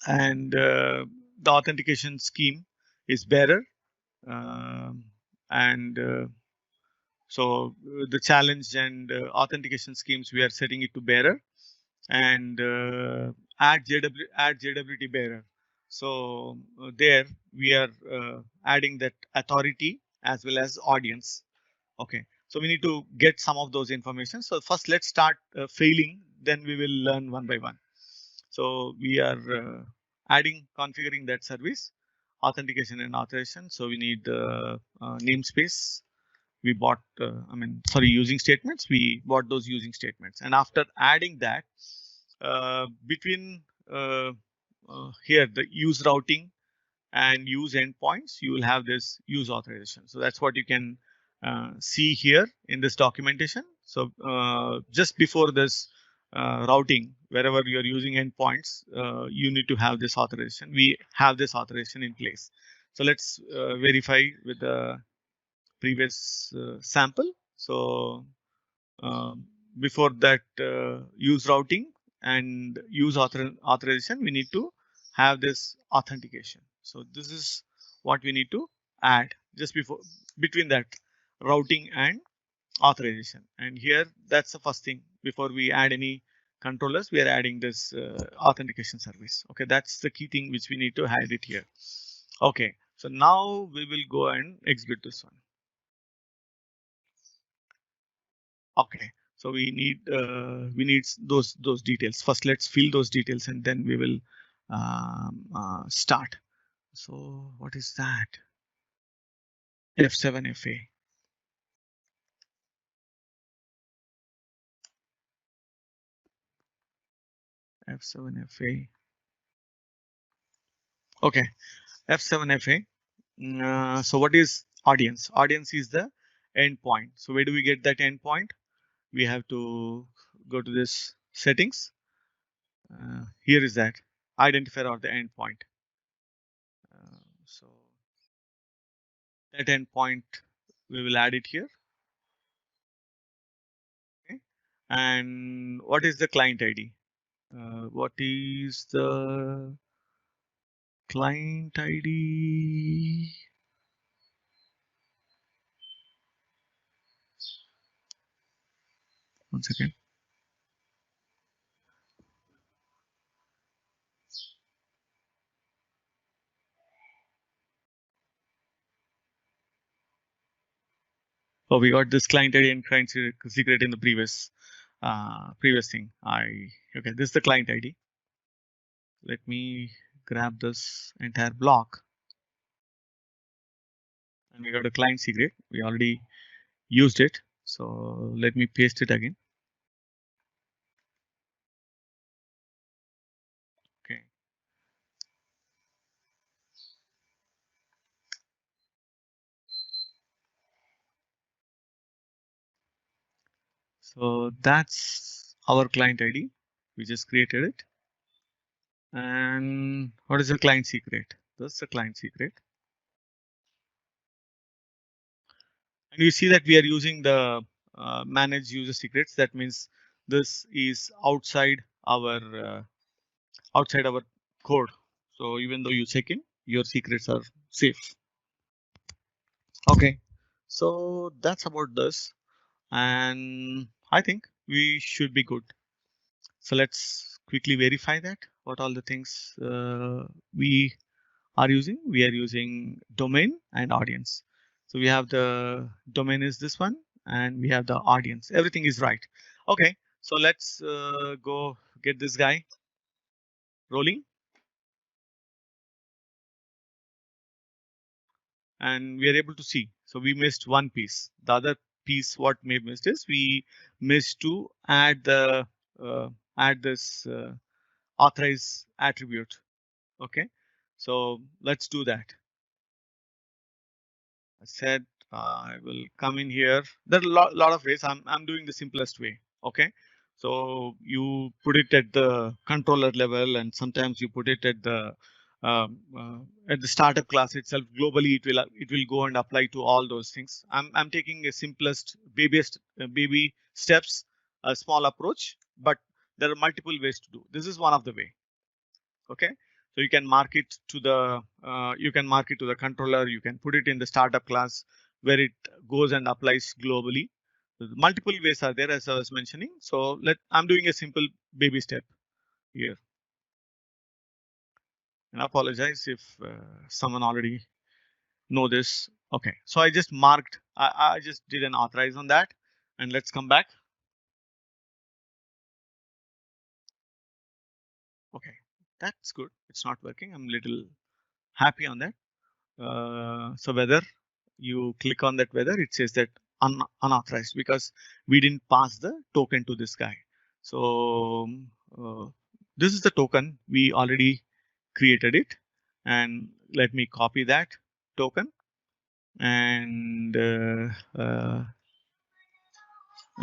and the authentication scheme is bearer, um, and so the challenge and authentication schemes, we are setting it to bearer, and add JWT bearer. So there we are adding that authority as well as audience. Okay, so we need to get some of those information. So first let's start failing, then we will learn one by one. So we are configuring that service, authentication and authorization. So we need the namespace. We bought, using statements. We bought those using statements. And after adding that, between here, the use routing and use endpoints, you will have this use authorization. So that's what you can see here in this documentation. So just before this routing, wherever you're using endpoints, you need to have this authorization. We have this authorization in place. So let's verify with the previous sample. So before that use routing and use authorization, we need to have this authentication. So this is what we need to add just before, between that routing and authorization. And here, that's the first thing. Before we add any controllers, we are adding this authentication service. Okay, that's the key thing which we need to add it here. Okay, so now we will go and execute this one. Okay, so we need those details first. Let's fill those details, and then we will start. So what is that? F7FA. F7FA. Okay, F7FA. So what is audience? Audience is the endpoint. So where do we get that endpoint? We have to go to this settings. Here is that identifier or the endpoint. So that endpoint, we will add it here. And what is the client ID? What is the client ID? One second. Oh, we got this client ID and client secret in the previous thing. Okay, this is the client ID. Let me grab this entire block, and we got a client secret. We already used it, so let me paste it again. Okay. So that's our client ID. We just created it. And what is the client secret? That's the client secret. And you see that we are using the manage user secrets. That means this is outside our code. So even though you check in, your secrets are safe. Okay. So that's about this. And I think we should be good. So let's quickly verify that what all the things we are using. We are using domain and audience. So we have the domain is this one, and we have the audience. Everything is right. Okay, so let's go get this guy rolling. And we are able to see. So we missed one piece. The other piece, what we missed is we missed to add the add this authorize attribute. Okay, so let's do that. I said I will come in here. There are lot of ways. I'm doing the simplest way. Okay, so you put it at the controller level, and sometimes you put it at the startup class itself. Globally, it will go and apply to all those things. I'm taking a simplest baby steps, a small approach, but there are multiple ways to do. This is one of the way. Okay, so you can mark it to the controller. You can put it in the startup class where it goes and applies globally. Multiple ways are there, as I was mentioning. So I'm doing a simple baby step here, and I apologize if someone already know this. Okay, so I just marked, I just did an authorize on that, and let's come back. Okay, that's good. It's not working. I'm a little happy on that. So whether you click on that whether, it says that unauthorized because we didn't pass the token to this guy. So this is the token. We already created it, and let me copy that token and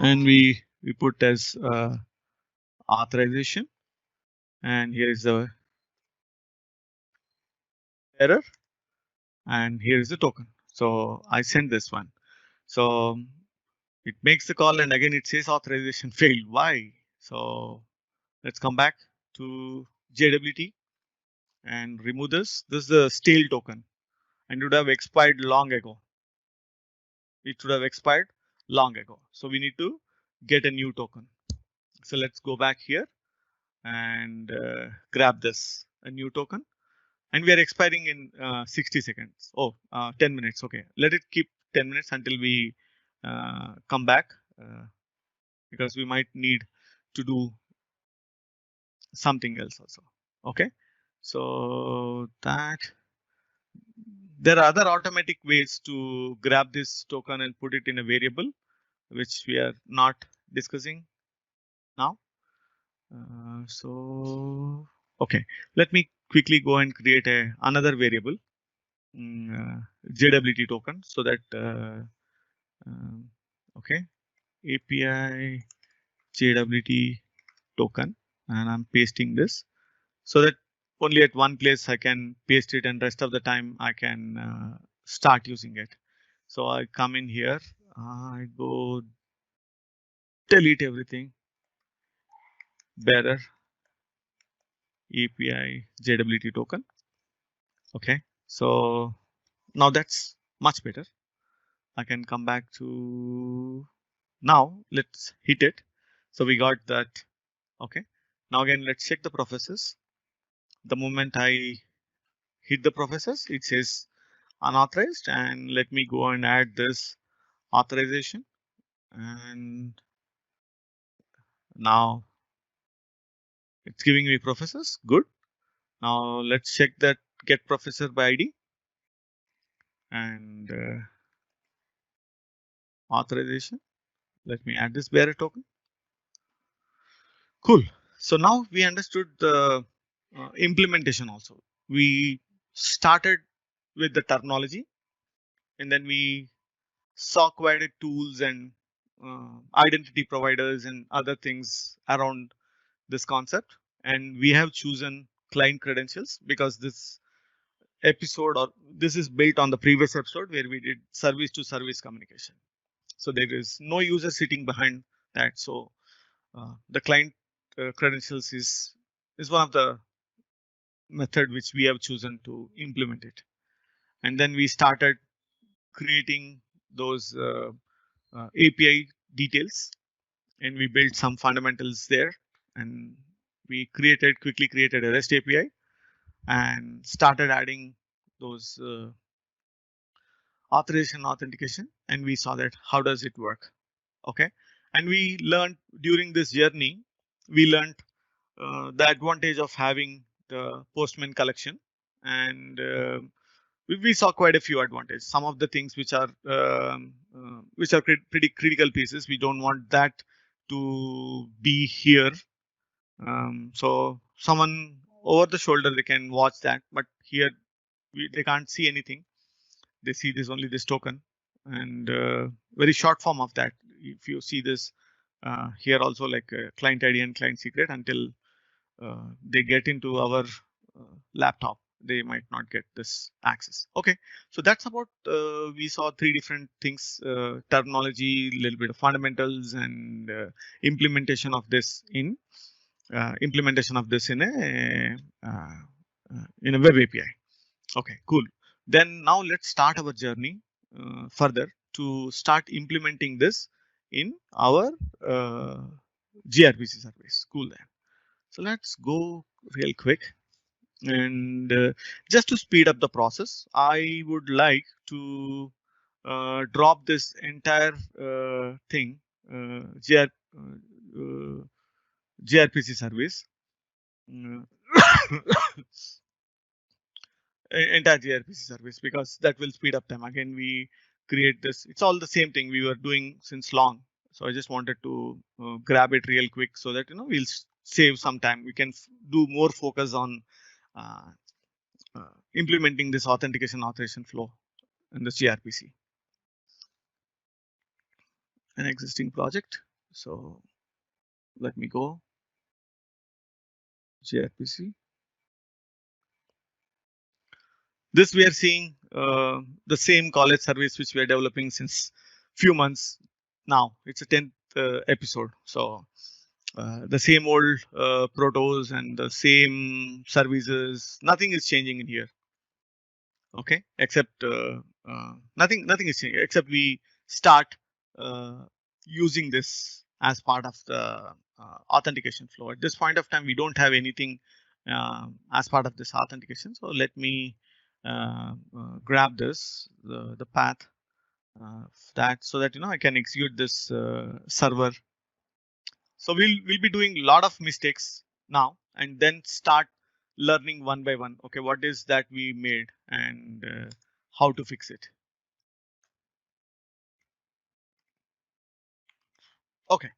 we put as authorization, and here is the error, and here is the token. So I send this one. So it makes the call, and again it says authorization failed. Why? So let's come back to JWT and remove this. This is the stale token, and it would have expired long ago. It should have expired long ago. So we need to get a new token. So let's go back here and grab this, a new token. And we are expiring in 60 seconds. Oh, 10 minutes. Okay, let it keep 10 minutes until we come back because we might need to do something else also. Okay, so that there are other automatic ways to grab this token and put it in a variable, which we are not discussing now. So okay, let me quickly go and create another variable, JWT token, so that okay, API JWT token, and I'm pasting this so that only at one place I can paste it, and rest of the time I can start using it. So I come in here, I go delete everything, bearer API JWT token. Okay, so now that's much better. I can come back to now. Let's hit it. So we got that. Okay, now again let's check the professors. The moment I hit the professors, it says unauthorized, and let me go and add this authorization, and now it's giving me professors. Good. Now let's check that get professor by ID and authorization. Let me add this bearer token. Cool. So now we understood the implementation also. We started with the terminology, and then we saw quite a tools and identity providers and other things around this concept. And we have chosen client credentials because this episode or this is built on the previous episode where we did service to service communication. So there is no user sitting behind that. So the client credentials is one of the method which we have chosen to implement it. And then we started creating those API details, and we built some fundamentals there, and we quickly created a REST API and started adding those authorization authentication, and we saw that how does it work. Okay, and we learned during this journey, we learned the advantage of having the Postman collection, and we saw quite a few advantages. Some of the things which are pretty critical pieces, we don't want that to be here. So someone over the shoulder they can watch that, but here they can't see anything. They see this only this token, and very short form of that. If you see this here also, like client ID and client secret, until they get into our laptop, they might not get this access. Okay, so that's about we saw three different things: terminology, little bit of fundamentals, and implementation of this in a web API. Okay, cool. Then now let's start our journey further to start implementing this in our gRPC service. Cool then. So let's go real quick. And just to speed up the process, I would like to drop this entire thing, gRPC service, entire gRPC service, because that will speed up time. Again, we create this. It's all the same thing we were doing since long. So I just wanted to grab it real quick so that we'll save some time. We can do more focus on uh, implementing this authentication authorization flow in the gRPC. An existing project. So let me go gRPC. This we are seeing the same college service which we are developing since few months now. It's a 10th episode. So the same old protos and the same services. Nothing is changing in here. Okay, except nothing is changing except we start using this as part of the authentication flow. At this point of time, we don't have anything as part of this authentication. So let me grab this the path that so that I can execute this server. So we'll be doing a lot of mistakes now, and then start learning one by one. Okay, what is that we made and how to fix it. Okay,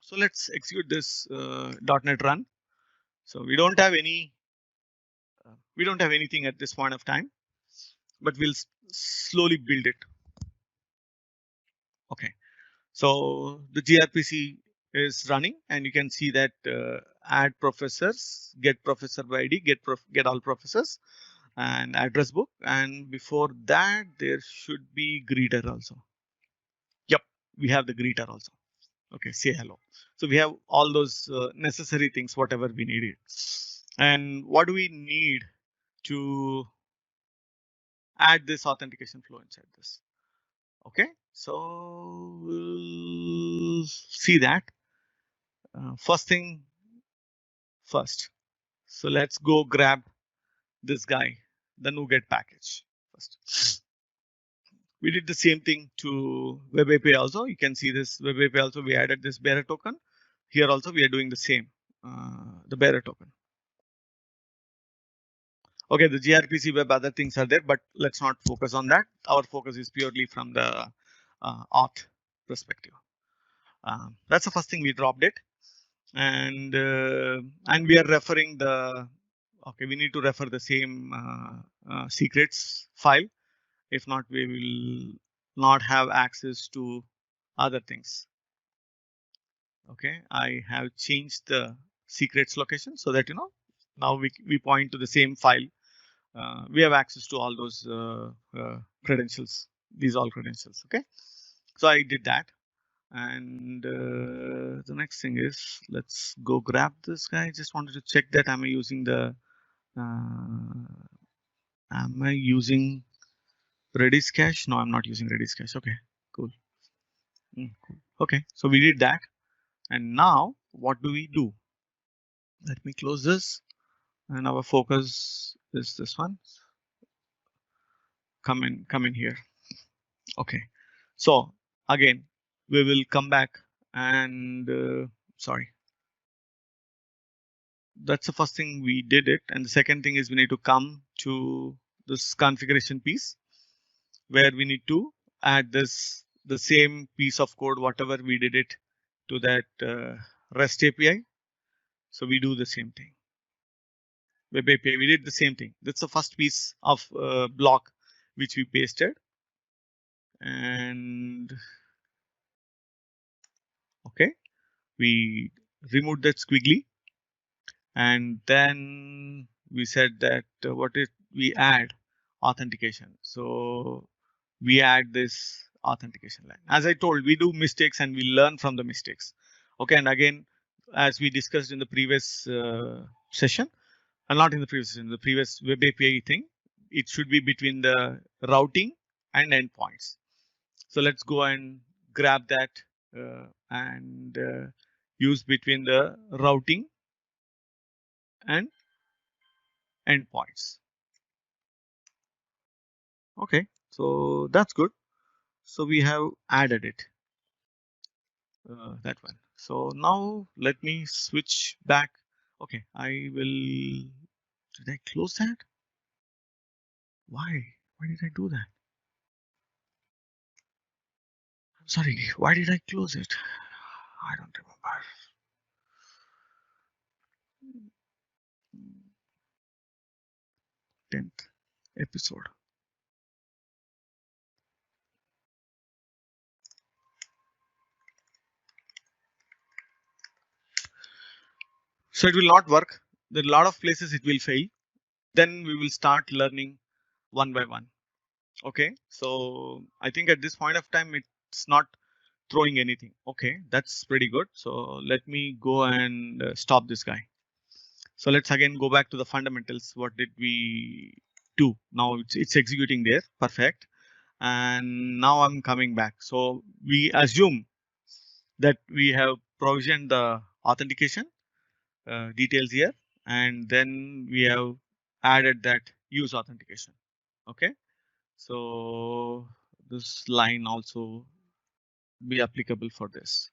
so let's execute this .NET run. So we don't have anything at this point of time, but we'll slowly build it. Okay, so the gRPC is running, and you can see that add professors, get professor by ID, get all professors, and address book. And before that, there should be greeter also. Yep, we have the greeter also. Okay, say hello. So we have all those necessary things, whatever we needed. And what do we need to add this authentication flow inside this? Okay, so we'll see that. First thing first. So let's go grab this guy, the NuGet package first. We did the same thing to Web API also. You can see this Web API also, we added this bearer token. Here also we are doing the same, the bearer token. Okay, the gRPC web, other things are there, but let's not focus on that. Our focus is purely from the auth perspective. That's the first thing, we dropped it. And we are referring the, okay, we need to refer the same secrets file. If not, we will not have access to other things. Okay, I have changed the secrets location so that, you know, now we point to the same file. We have access to all those credentials, these all credentials. Okay, so I did that. And the next thing is, let's go grab this guy. Just wanted to check that am I using Redis cache? No, I'm not using Redis cache. Okay, cool. Cool. Okay, so we did that. And now what do we do? Let me close this. And our focus is this one. Come in here. Okay, so again, we will come back and sorry. That's the first thing, we did it. And the second thing is we need to come to this configuration piece where we need to add this, the same piece of code, whatever we did it to that REST API. So we do the same thing. Web API, we did the same thing. That's the first piece of block which we pasted. And okay, we removed that squiggly. And then we said that what if we add authentication? So we add this authentication line. As I told, we do mistakes and we learn from the mistakes. Okay, and again, as we discussed in the previous session, and not in the previous session, the previous web API thing, it should be between the routing and endpoints. So let's go and grab that and use between the routing and endpoints. Okay, so that's good. So we have added it, that one. So now let me switch back. Okay, I will, did I close that? Why? Why did I do that? I'm sorry, why did I close it? I don't remember. 10th episode. So it will not work. There are a lot of places it will fail. Then we will start learning one by one. Okay, so I think at this point of time, it's not throwing anything. Okay, that's pretty good. So let me go and stop this guy. So let's again go back to the fundamentals. What did we do? Now it's executing there. Perfect. And now I'm coming back. So we assume that we have provisioned the authentication details here, and then we have added that use authentication. Okay, so this line also be applicable for this.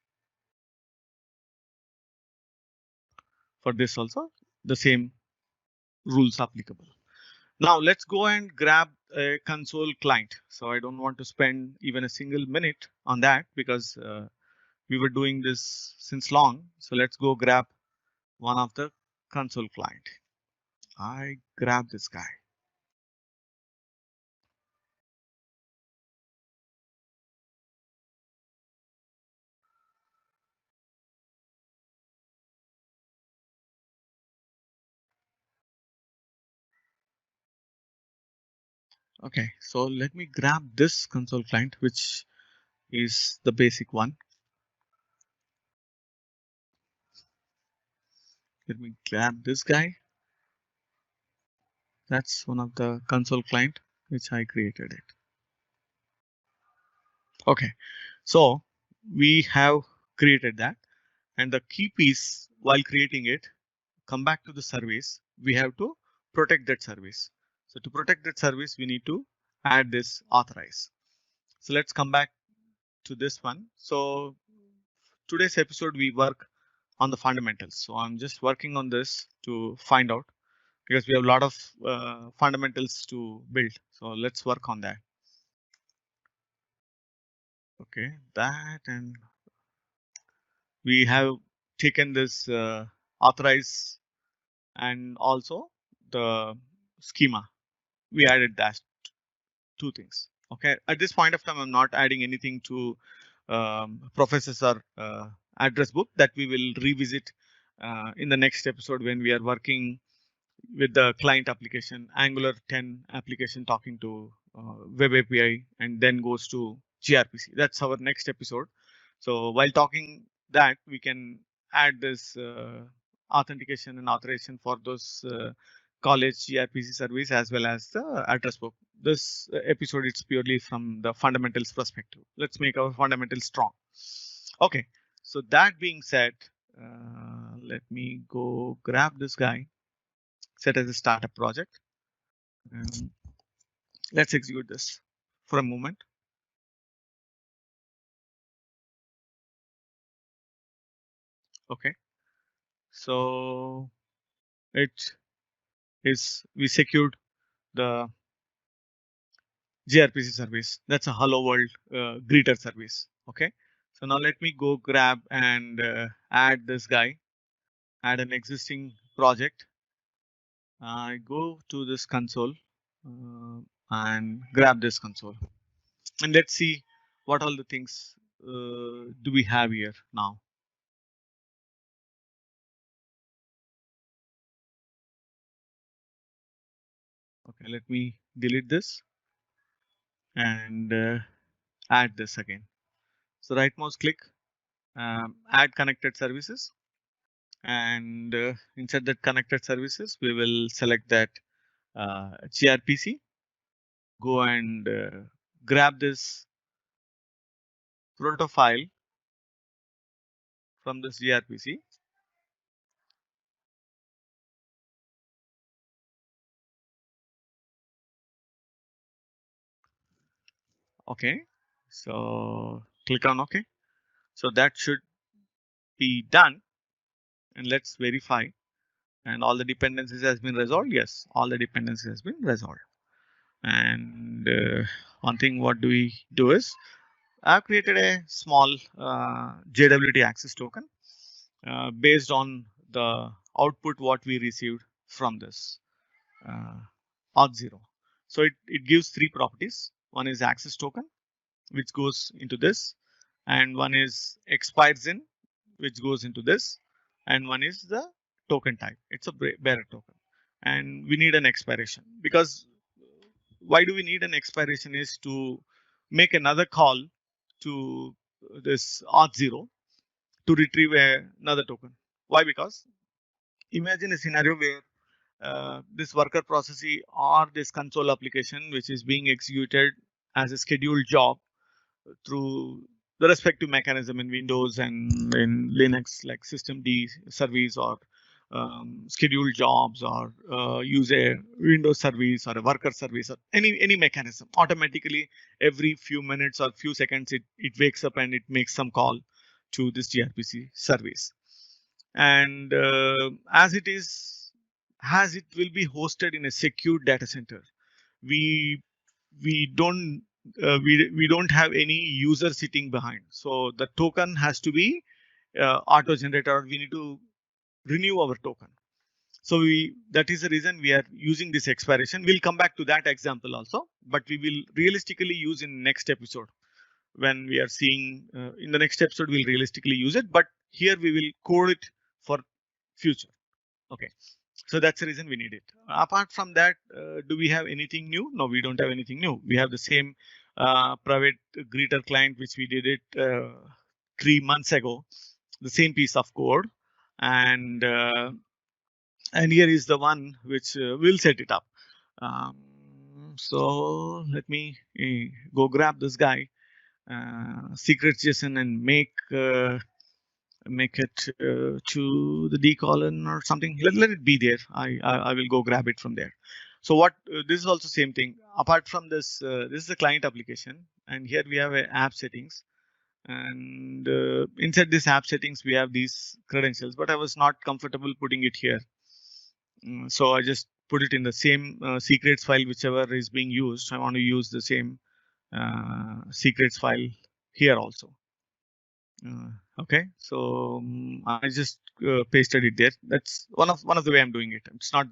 For this also, the same rules applicable. Now let's go and grab a console client. So I don't want to spend even a single minute on that because we were doing this since long. So let's go grab one of the console client. I grab this guy. Okay, so let me grab this console client, which is the basic one. Let me grab this guy. That's one of the console client which I created it. Okay, so we have created that, and the key piece while creating it, come back to the service, we have to protect that service. So to protect that service, we need to add this authorize. So let's come back to this one. So today's episode, we work on the fundamentals. So I'm just working on this to find out, because we have a lot of fundamentals to build. So let's work on that. Okay, that, and we have taken this authorize and also the schema. We added that two things. Okay, at this point of time, I'm not adding anything to professors or address book, that we will revisit in the next episode when we are working with the client application, Angular 10 application talking to Web API, and then goes to gRPC. That's our next episode. So while talking that, we can add this authentication and authorization for those college gRPC service as well as the address book. This episode is purely from the fundamentals perspective. Let's make our fundamentals strong. Okay, so that being said, let me go grab this guy, set as a startup project, and let's execute this for a moment. Okay, so it is, we secured the gRPC service. That's a hello world greeter service. Okay, so now let me go grab and add this guy, add an existing project. I go to this console and grab this console, and let's see what all the things do we have here now. Okay, let me delete this and add this again. So right mouse click, add connected services, and inside that connected services, we will select that gRPC, go and grab this proto file from this gRPC. Okay, so click on OK. So that should be done, and let's verify. And all the dependencies has been resolved. Yes, all the dependencies has been resolved. And one thing, what do we do is, I've created a small JWT access token based on the output what we received from this Auth0. So it gives three properties. One is access token, which goes into this, and one is expires in, which goes into this, and one is the token type. It's a bearer token, and we need an expiration, because why do we need an expiration is to make another call to this Auth0 to retrieve another token. Why? Because imagine a scenario where this worker processee or this console application, which is being executed as a scheduled job through the respective mechanism in Windows and in Linux, like systemd service, or scheduled jobs, or use a Windows service or a worker service, or any mechanism. Automatically, every few minutes or few seconds, it wakes up and it makes some call to this gRPC service. And as it will be hosted in a secure data center, we don't we don't have any user sitting behind. So the token has to be auto generated, or we need to renew our token. So that is the reason we are using this expiration. We'll come back to that example also, but we will realistically use in next episode. When we are seeing in the next episode, we'll realistically use it, but here we will code it for future. Okay, so that's the reason we need it. Apart from that, do we have anything new? No, we don't have anything new. We have the same private greeter client, which we did it 3 months ago, the same piece of code, and here is the one which will set it up. So let me go grab this guy, secret JSON, and make it to the D colon or something. Let it be there. I will go grab it from there. So what this is also same thing. Apart from this, this is the client application, and here we have app settings. And inside this app settings, we have these credentials, but I was not comfortable putting it here. So I just put it in the same secrets file, whichever is being used. I want to use the same secrets file here also. Okay, so I just pasted it there. That's one of the way I'm doing it. It's not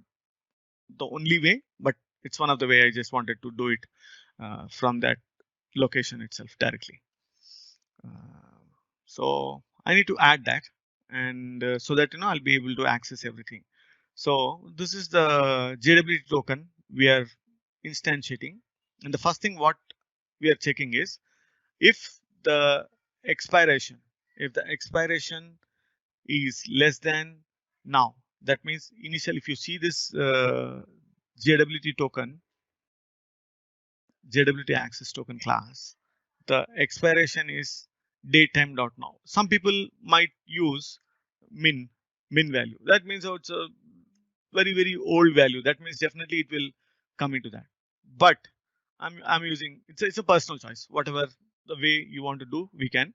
the only way, but it's one of the way I just wanted to do it from that location itself directly. So I need to add that, and so that I'll be able to access everything. So this is the JWT token we are instantiating, and the first thing what we are checking is if the expiration is less than now. That means initial, if you see this JWT token, JWT access token class, the expiration is datetime.now. Some people might use min value. That means it's a very old value. That means definitely it will come into that. But I'm using it's a personal choice. Whatever the way you want to do, we can.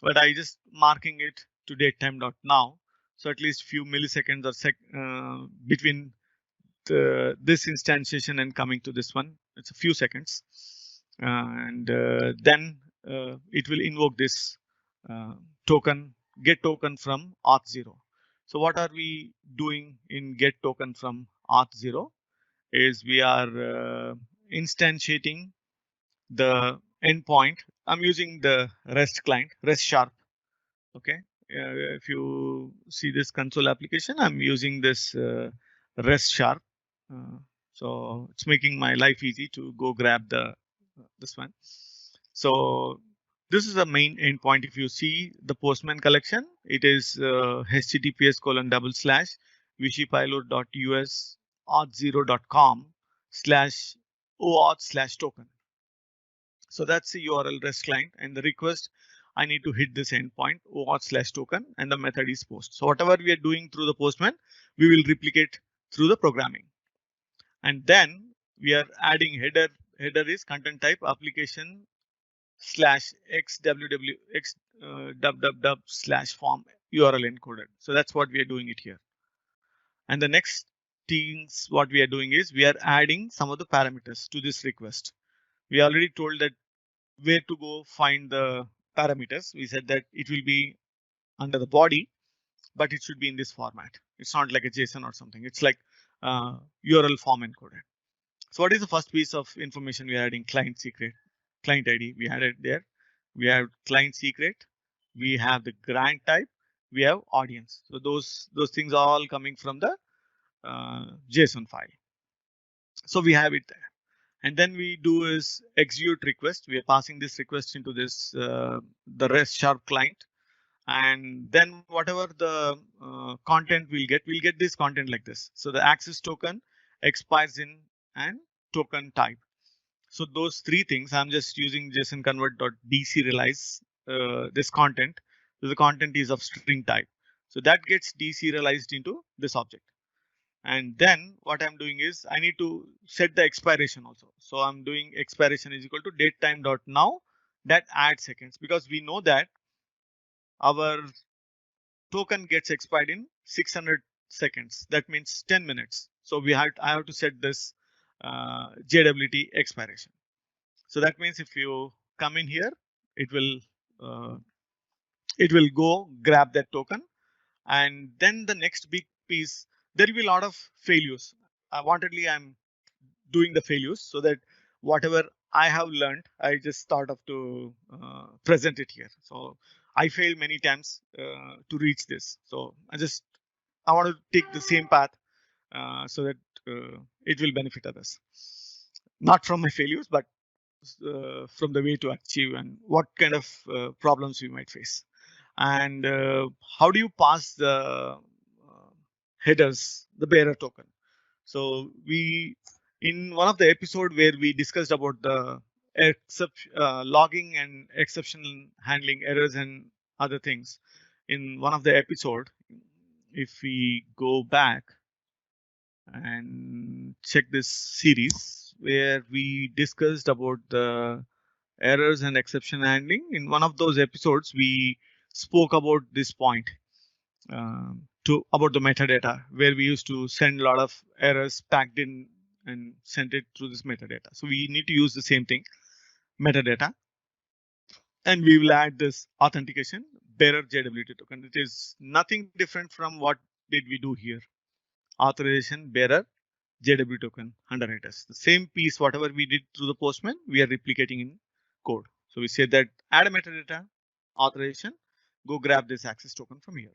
But I just marking it to datetime.now. So at least few milliseconds or between this instantiation and coming to this one, it's a few seconds, and then it will invoke this token, get token from auth0. So what are we doing in get token from auth0 is we are instantiating the endpoint. I'm using the REST client, REST sharp. Okay, if you see this console application, I'm using this REST sharp. So it's making my life easy to go grab this one. So this is the main endpoint. If you see the Postman collection, it is https://vichypilot.us auth0.com/oauth/token. So that's the URL REST client, and the request, I need to hit this endpoint oauth/token, and the method is post. So whatever we are doing through the Postman, we will replicate through the programming. And then we are adding header. Header is content type application /xwww/form URL encoded. So that's what we are doing it here. And the next things what we are doing is we are adding some of the parameters to this request. We already told that where to go find the parameters. We said that it will be under the body, but it should be in this format. It's not like a JSON or something. It's like URL form encoded. So what is the first piece of information we are adding? Client secret, client ID. We added there. We have client secret. We have the grant type. We have audience. So those things are all coming from the JSON file. So we have it there. And then we do is execute request. We are passing this request into this the REST sharp client, and then whatever the content we'll get this content like this. So the access token expires in and token type. So those three things, I'm just using JSON convert.deserialize this content. So the content is of string type. So that gets deserialized into this object. And then what I'm doing is I need to set the expiration also. So I'm doing expiration is equal to datetime.now that add seconds, because we know that our token gets expired in 600 seconds. That means 10 minutes. So I have to set this JWT expiration. So that means if you come in here, it will go grab that token. And then the next big piece, there will be a lot of failures. I'm doing the failures so that whatever I have learned, I just thought of to present it here. So I failed many times to reach this. So I want to take the same path so that it will benefit others. Not from my failures, but from the way to achieve and what kind of problems we might face. And how do you pass the headers, the bearer token? So we, in one of the episode where we discussed about the logging and exception handling errors and other things, in one of the episode, if we go back and check this series where we discussed about the errors and exception handling, in one of those episodes we spoke about this point, to about the metadata, where we used to send a lot of errors packed in and sent it through this metadata. So we need to use the same thing, metadata, and we will add this authentication bearer JWT token. It is nothing different from what did we do here. Authorization bearer JW token underwriters. The same piece, whatever we did through the Postman, we are replicating in code. So we say that add a metadata authorization, go grab this access token from here.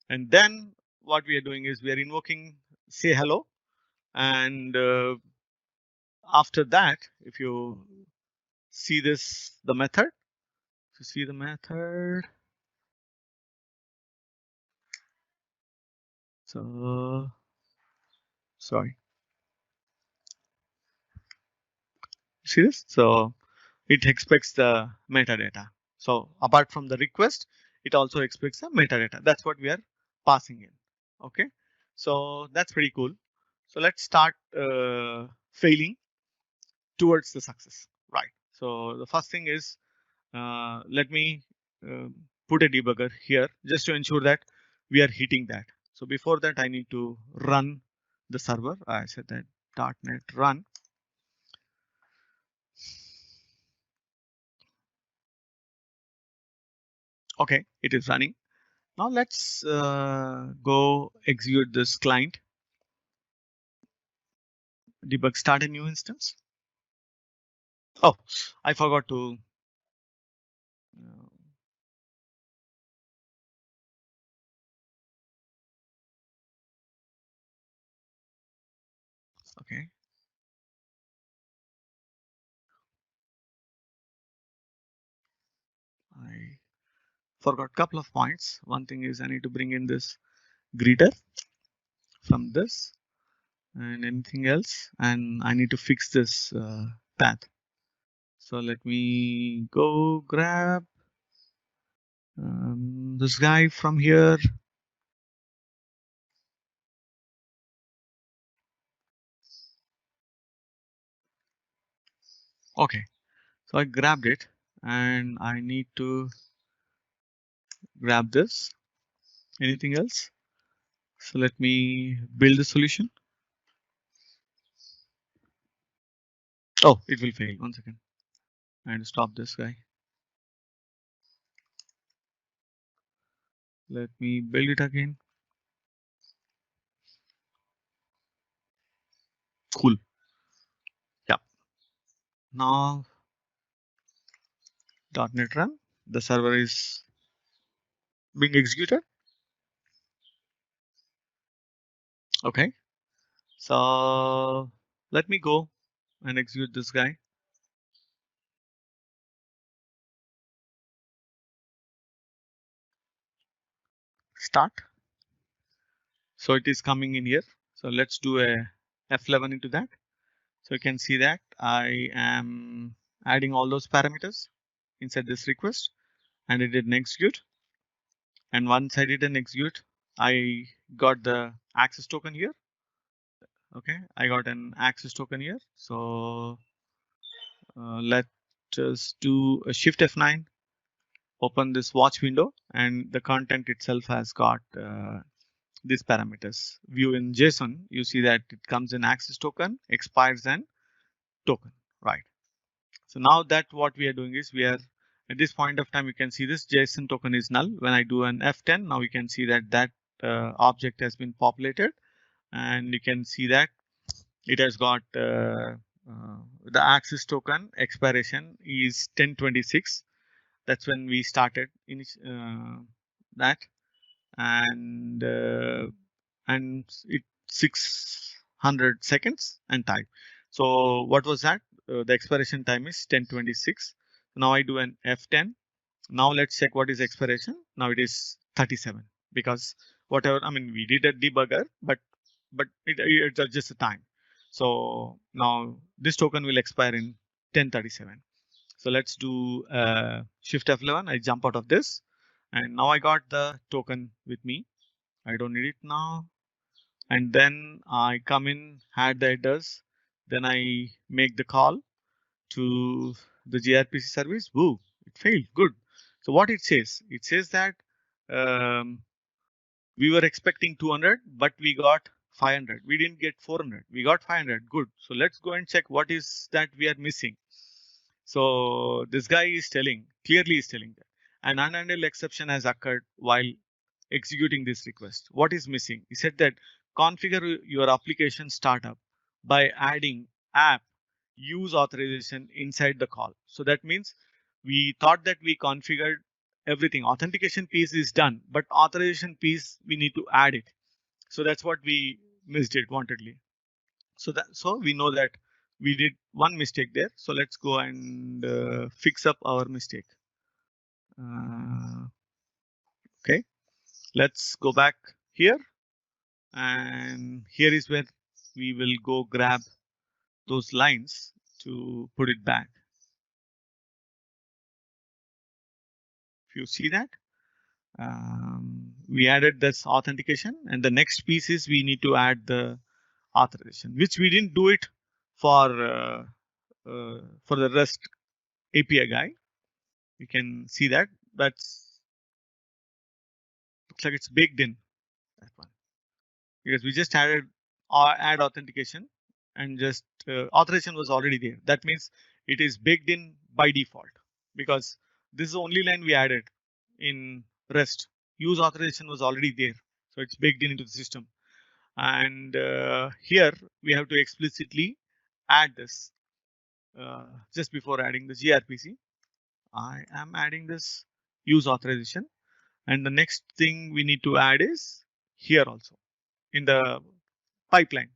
And then what we are doing is we are invoking say hello. And after that, if you see this, the method, if you see the method, so sorry, see this? So it expects the metadata. So apart from the request, it also expects the metadata. That's what we are passing in. Okay, so that's pretty cool. So let's start failing towards the success. Right. So the first thing is, let me uh, put a debugger here just to ensure that we are hitting that. So before that, I need to run the server. I said that .NET run. Okay, it is running. Now let's go execute this client. Debug, start a new instance. Oh, I forgot to. Uh, okay. I forgot a couple of points. One thing is I need to bring in this greeter from this and anything else. And I need to fix this path. So let me go grab this guy from here. Okay, so I grabbed it and I need to grab this. Anything else? So let me build the solution. Oh, it will fail. 1 second. And stop this guy. Let me build it again. Cool. Yeah. Now .NET Run. The server is being executed. Okay. So let me go and execute this guy. Start. So it is coming in here. So let's do a F11 into that. So you can see that I am adding all those parameters inside this request, and it did an execute. And once I did an execute, I got the access token here. Okay, I got an access token here. So let's just do a Shift F9, open this watch window, and the content itself has got these parameters. View in JSON, you see that it comes in access token, expires, and token, right? So now that what we are doing is we are at this point of time, you can see this JSON token is null. When I do an F10, now you can see that that object has been populated, and you can see that it has got the access token expiration is 1026. That's when we started in that, and it 600 seconds and time. So what was that? the expiration time is 10:26. Now I do an F10. Now let's check what is expiration. Now it is 37 because whatever, I mean, we did a debugger, but it adjusts the time. So now this token will expire in 10:37. So let's do Shift F11. I jump out of this, and now I got the token with me. I don't need it now. And then I come in, add the headers. Then I make the call to the gRPC service. Woo, it failed. Good. So what it says that um, we were expecting 200, but we got 500. We didn't get 400. We got 500. Good. So let's go and check what is that we are missing. So this guy is clearly is telling that an unhandled exception has occurred while executing this request. What is missing? He said that configure your application startup by adding app use authorization inside the call. So that means we thought that we configured everything. Authentication piece is done, but authorization piece, we need to add it. So that's what we missed it wantedly. So we know that we did one mistake there. So let's go and fix up our mistake. Okay, let's go back here, and here is where we will go grab those lines to put it back. If you see that, we added this authentication, and the next piece is we need to add the authorization, which we didn't do it for the REST API guy. You can see that looks like it's baked in, that one, because we just added add authentication, and just authorization was already there. That means it is baked in by default, because this is the only line we added in REST. Use authorization was already there, so it's baked into the system. And here we have to explicitly add this just before adding the gRPC. I am adding this use authorization, and the next thing we need to add is here also in the pipeline.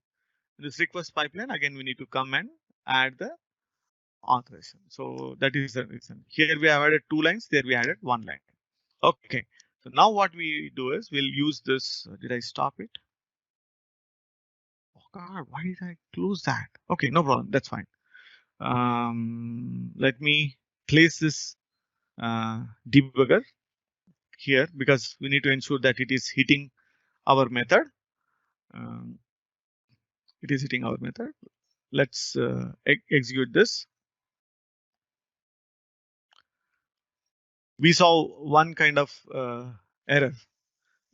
This request pipeline, again we need to come and add the authorization. So that is the reason. Here we have added 2 lines, there we added 1 line. Okay, so now what we do is we'll use this. Did I stop it? Oh God, why did I close that? Okay, no problem, that's fine. Let me place this debugger here, because we need to ensure that it is hitting our method. It is hitting our method. Let's execute this. We saw one kind of error.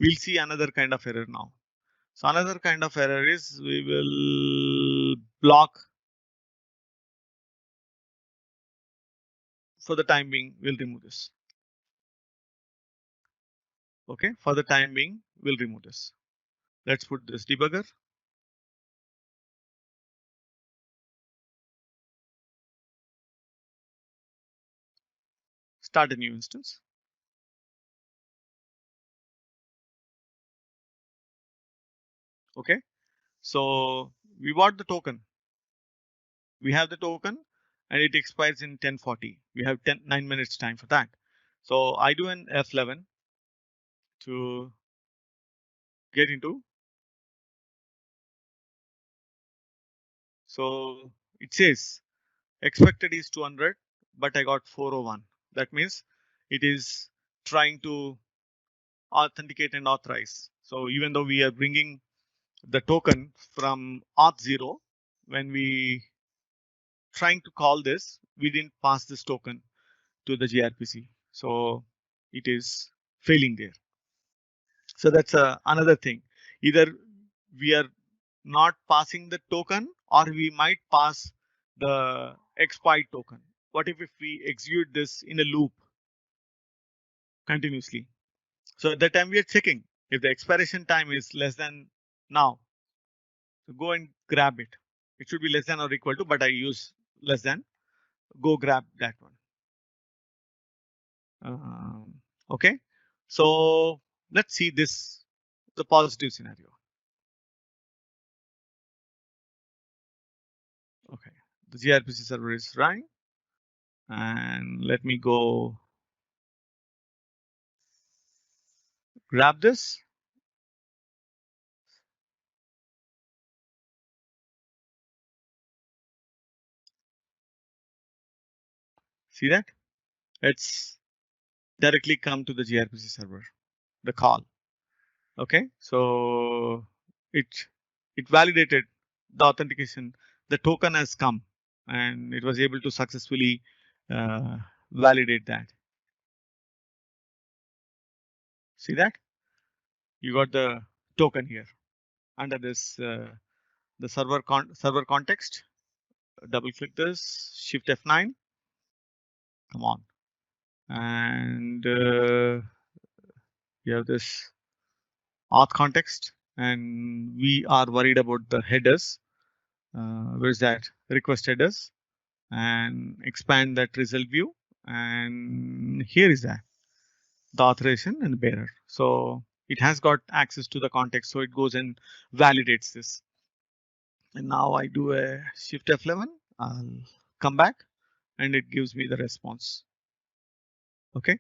We'll see another kind of error now. So another kind of error is we will block. For the time being, we'll remove this. Okay, for the time being, we'll remove this. Let's put this debugger. Start a new instance. Okay, so we bought the token. We have the token, and it expires in 10:40. We have 9 minutes time for that. So I do an F11 to get into. So it says expected is 200, but I got 401. That means it is trying to authenticate and authorize. So even though we are bringing the token from auth0, when we trying to call this, we didn't pass this token to the gRPC. So it is failing there. So that's another thing. Either we are not passing the token, or we might pass the expired token. What if we execute this in a loop continuously? So at that time we are checking if the expiration time is less than now. So go and grab it. It should be less than or equal to, but I use less than. Go grab that one. Okay, so let's see this, the positive scenario. Okay, the gRPC server is running, and let me go grab this. See that? It's directly come to the gRPC server, the call. Okay, so it validated the authentication. The token has come, and it was able to successfully validate that. See that? You got the token here under this the server context. Double click this, Shift F9. Come on, and you have this auth context, and we are worried about the headers. Where's that? Request headers, and expand that result view. And here is that the authorization and the bearer. So it has got access to the context, so it goes and validates this. And now I do a Shift F11. I'll come back, and it gives me the response. Okay,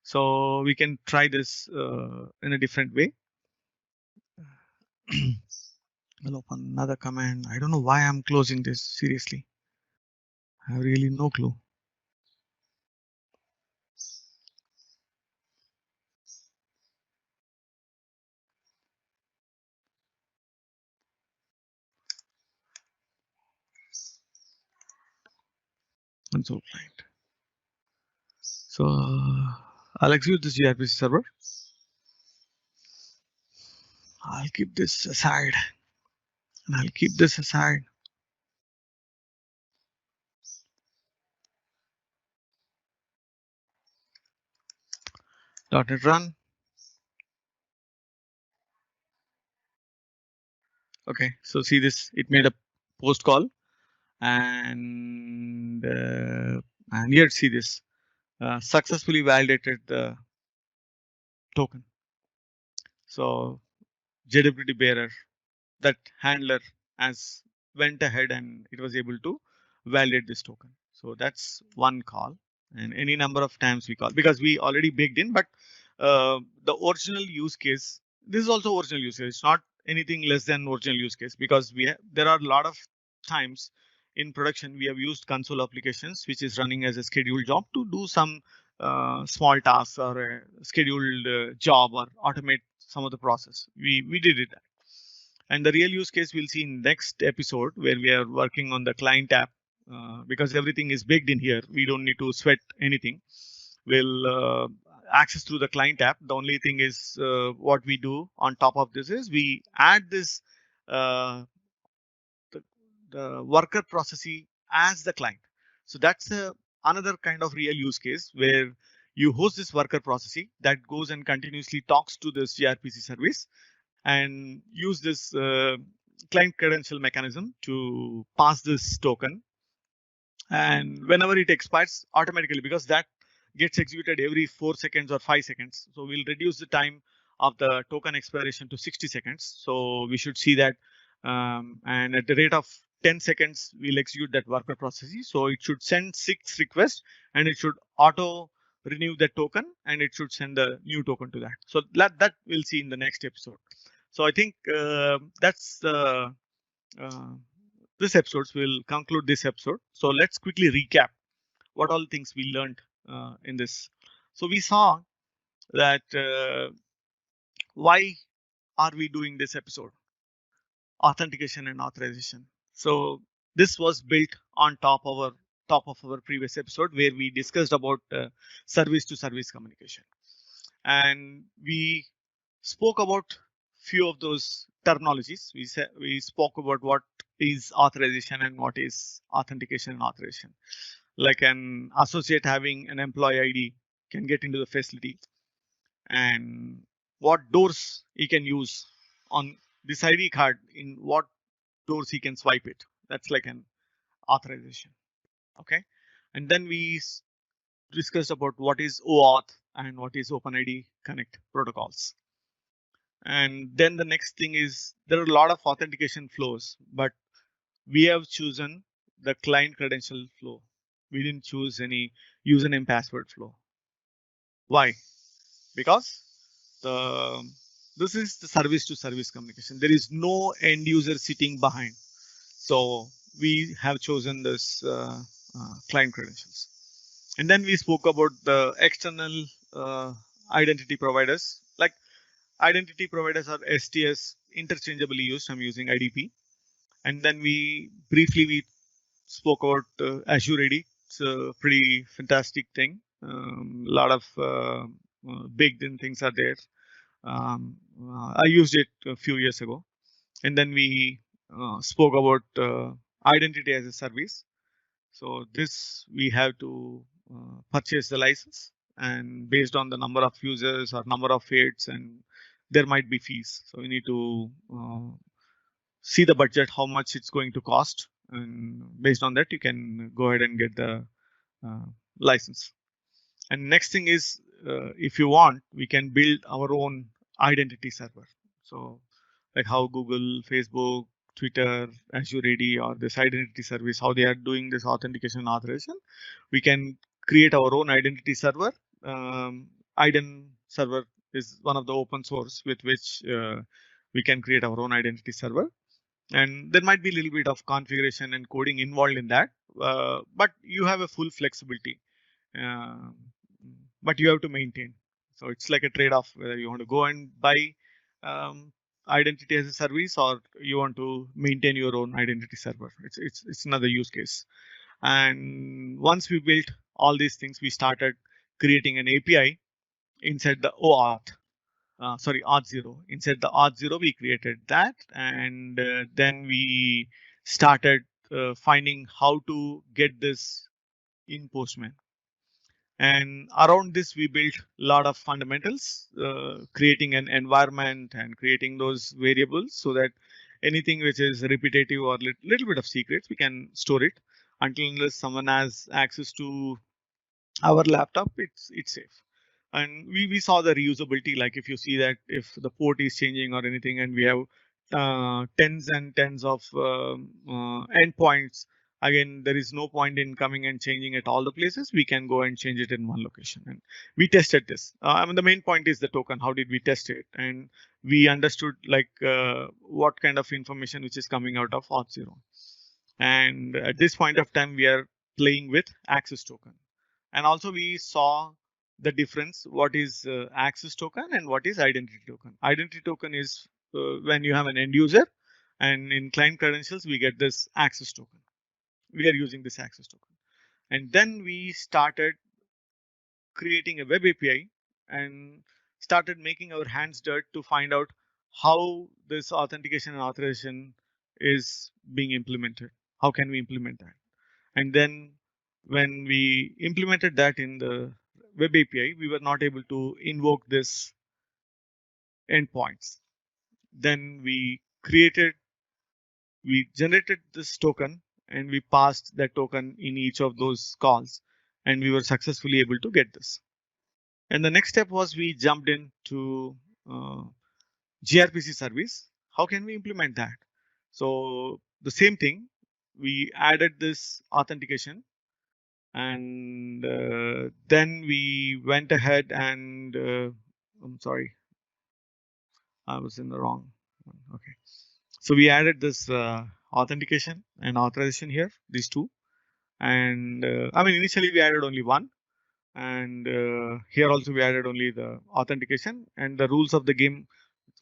so we can try this in a different way. I'll open another command. I don't know why I'm closing this, seriously. I have really no clue. Console client. So I'll execute this gRPC server. I'll keep this aside, and I'll keep this aside. .NET run. Okay, so see this, it made a post call, and here see this, successfully validated the token. So JWT bearer, that handler has went ahead and it was able to validate this token. So that's one call, and any number of times we call, because we already baked in, but the original use case, this is also original use case. It's not anything less than original use case, because there are a lot of times in production we have used console applications which is running as a scheduled job to do some small tasks or a scheduled job or automate some of the process. We did it. And the real use case we'll see in next episode, where we are working on the client app, because everything is baked in here. We don't need to sweat anything. We'll access through the client app. The only thing is what we do on top of this is we add this uh, the worker processing as the client. So that's another kind of real use case where you host this worker processing that goes and continuously talks to this gRPC service and use this client credential mechanism to pass this token. And whenever it expires automatically, because that gets executed every 4 seconds or 5 seconds. So we'll reduce the time of the token expiration to 60 seconds. So we should see that. And at the rate of 10 seconds, we'll execute that worker processes. So it should send 6 requests, and it should auto renew the token, and it should send the new token to that. So that we'll see in the next episode. So I think that's this episode will conclude this episode. So let's quickly recap what all things we learned in this. So we saw that why are we doing this episode? Authentication and authorization. So this was built on top of our previous episode where we discussed about service to service communication, and we spoke about few of those terminologies. We spoke about what is authorization and what is authentication and authorization. Like an associate having an employee ID can get into the facility, and what doors he can use on this ID card, in what doors he can swipe it. That's like an authorization. Okay, and then we discussed about what is OAuth and what is OpenID Connect protocols. And then the next thing is there are a lot of authentication flows, but we have chosen the client credential flow. We didn't choose any username password flow. Why? Because this is the service to service communication. There is no end user sitting behind. So we have chosen this client credentials. And then we spoke about the external identity providers. Like identity providers are STS, interchangeably used. I'm using IDP. And then we spoke about Azure AD. It's a pretty fantastic thing. A lot of baked-in things are there. I used it a few years ago. And then we spoke about identity as a service. So this we have to purchase the license, and based on the number of users or number of hits, and there might be fees. So we need to see the budget, how much it's going to cost, and based on that you can go ahead and get the uh, license. And next thing is, if you want, we can build our own identity server. So like how Google, Facebook, Twitter, Azure AD, or this identity service, how they are doing this authentication and authorization, we can create our own identity server. IDEN server is one of the open source with which we can create our own identity server. And there might be a little bit of configuration and coding involved in that, but you have a full flexibility. Uh, but you have to maintain. So it's like a trade-off whether you want to go and buy identity as a service, or you want to maintain your own identity server. It's another use case. And once we built all these things, we started creating an API inside the OAuth. Auth0. Inside the Auth0, we created that, and then we started finding how to get this in Postman. And around this, we built a lot of fundamentals, creating an environment and creating those variables so that anything which is repetitive or little bit of secrets, we can store it until unless someone has access to our laptop, it's safe. And we saw the reusability, like if you see that if the port is changing or anything, and we have tens and tens of endpoints, again, there is no point in coming and changing at all the places. We can go and change it in one location. And we tested this. I mean, the main point is the token. How did we test it? And we understood like what kind of information which is coming out of Auth0. And at this point of time, we are playing with access token. And also we saw the difference, what is access token and what is identity token. Identity token is when you have an end user, and in client credentials, we get this access token. We are using this access token. And then we started creating a web API and started making our hands dirt to find out how this authentication and authorization is being implemented. How can we implement that? And then when we implemented that in the web API, we were not able to invoke this endpoints. Then we generated this token, and we passed that token in each of those calls, and we were successfully able to get this. And the next step was we jumped into gRPC service. How can we implement that? So the same thing, we added this authentication, and then we went ahead and I'm sorry, I was in the wrong one. Okay, so we added this authentication and authorization here, these two. And I mean, initially we added only one, and here also we added only the authentication. And the rules of the game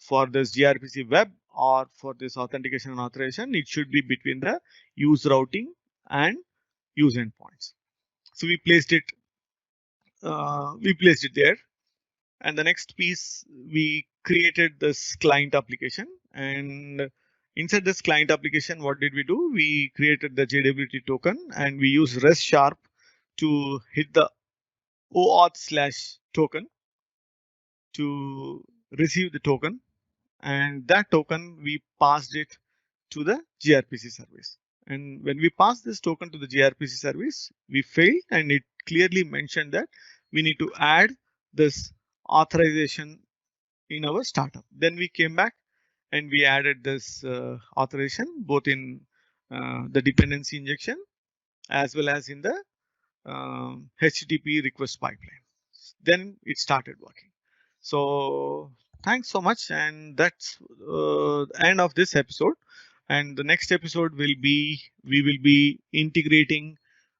for this gRPC web or for this authentication and authorization, it should be between the use routing and use endpoints. So we placed it there. And the next piece, we created this client application. And inside this client application, what did we do? We created the JWT token, and we use REST sharp to hit the OAuth/token to receive the token. And that token, we passed it to the gRPC service. And when we pass this token to the gRPC service, we failed, and it clearly mentioned that we need to add this authorization in our startup. Then we came back and we added this authorization both in the dependency injection as well as in the HTTP request pipeline. Then it started working. So thanks so much, and that's the end of this episode. And the next episode will be we will be integrating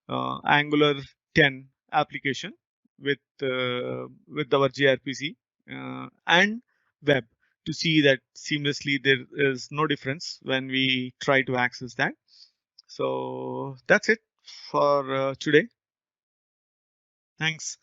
Angular 10 application with our gRPC and web to see that seamlessly there is no difference when we try to access that. So that's it for today. Thanks.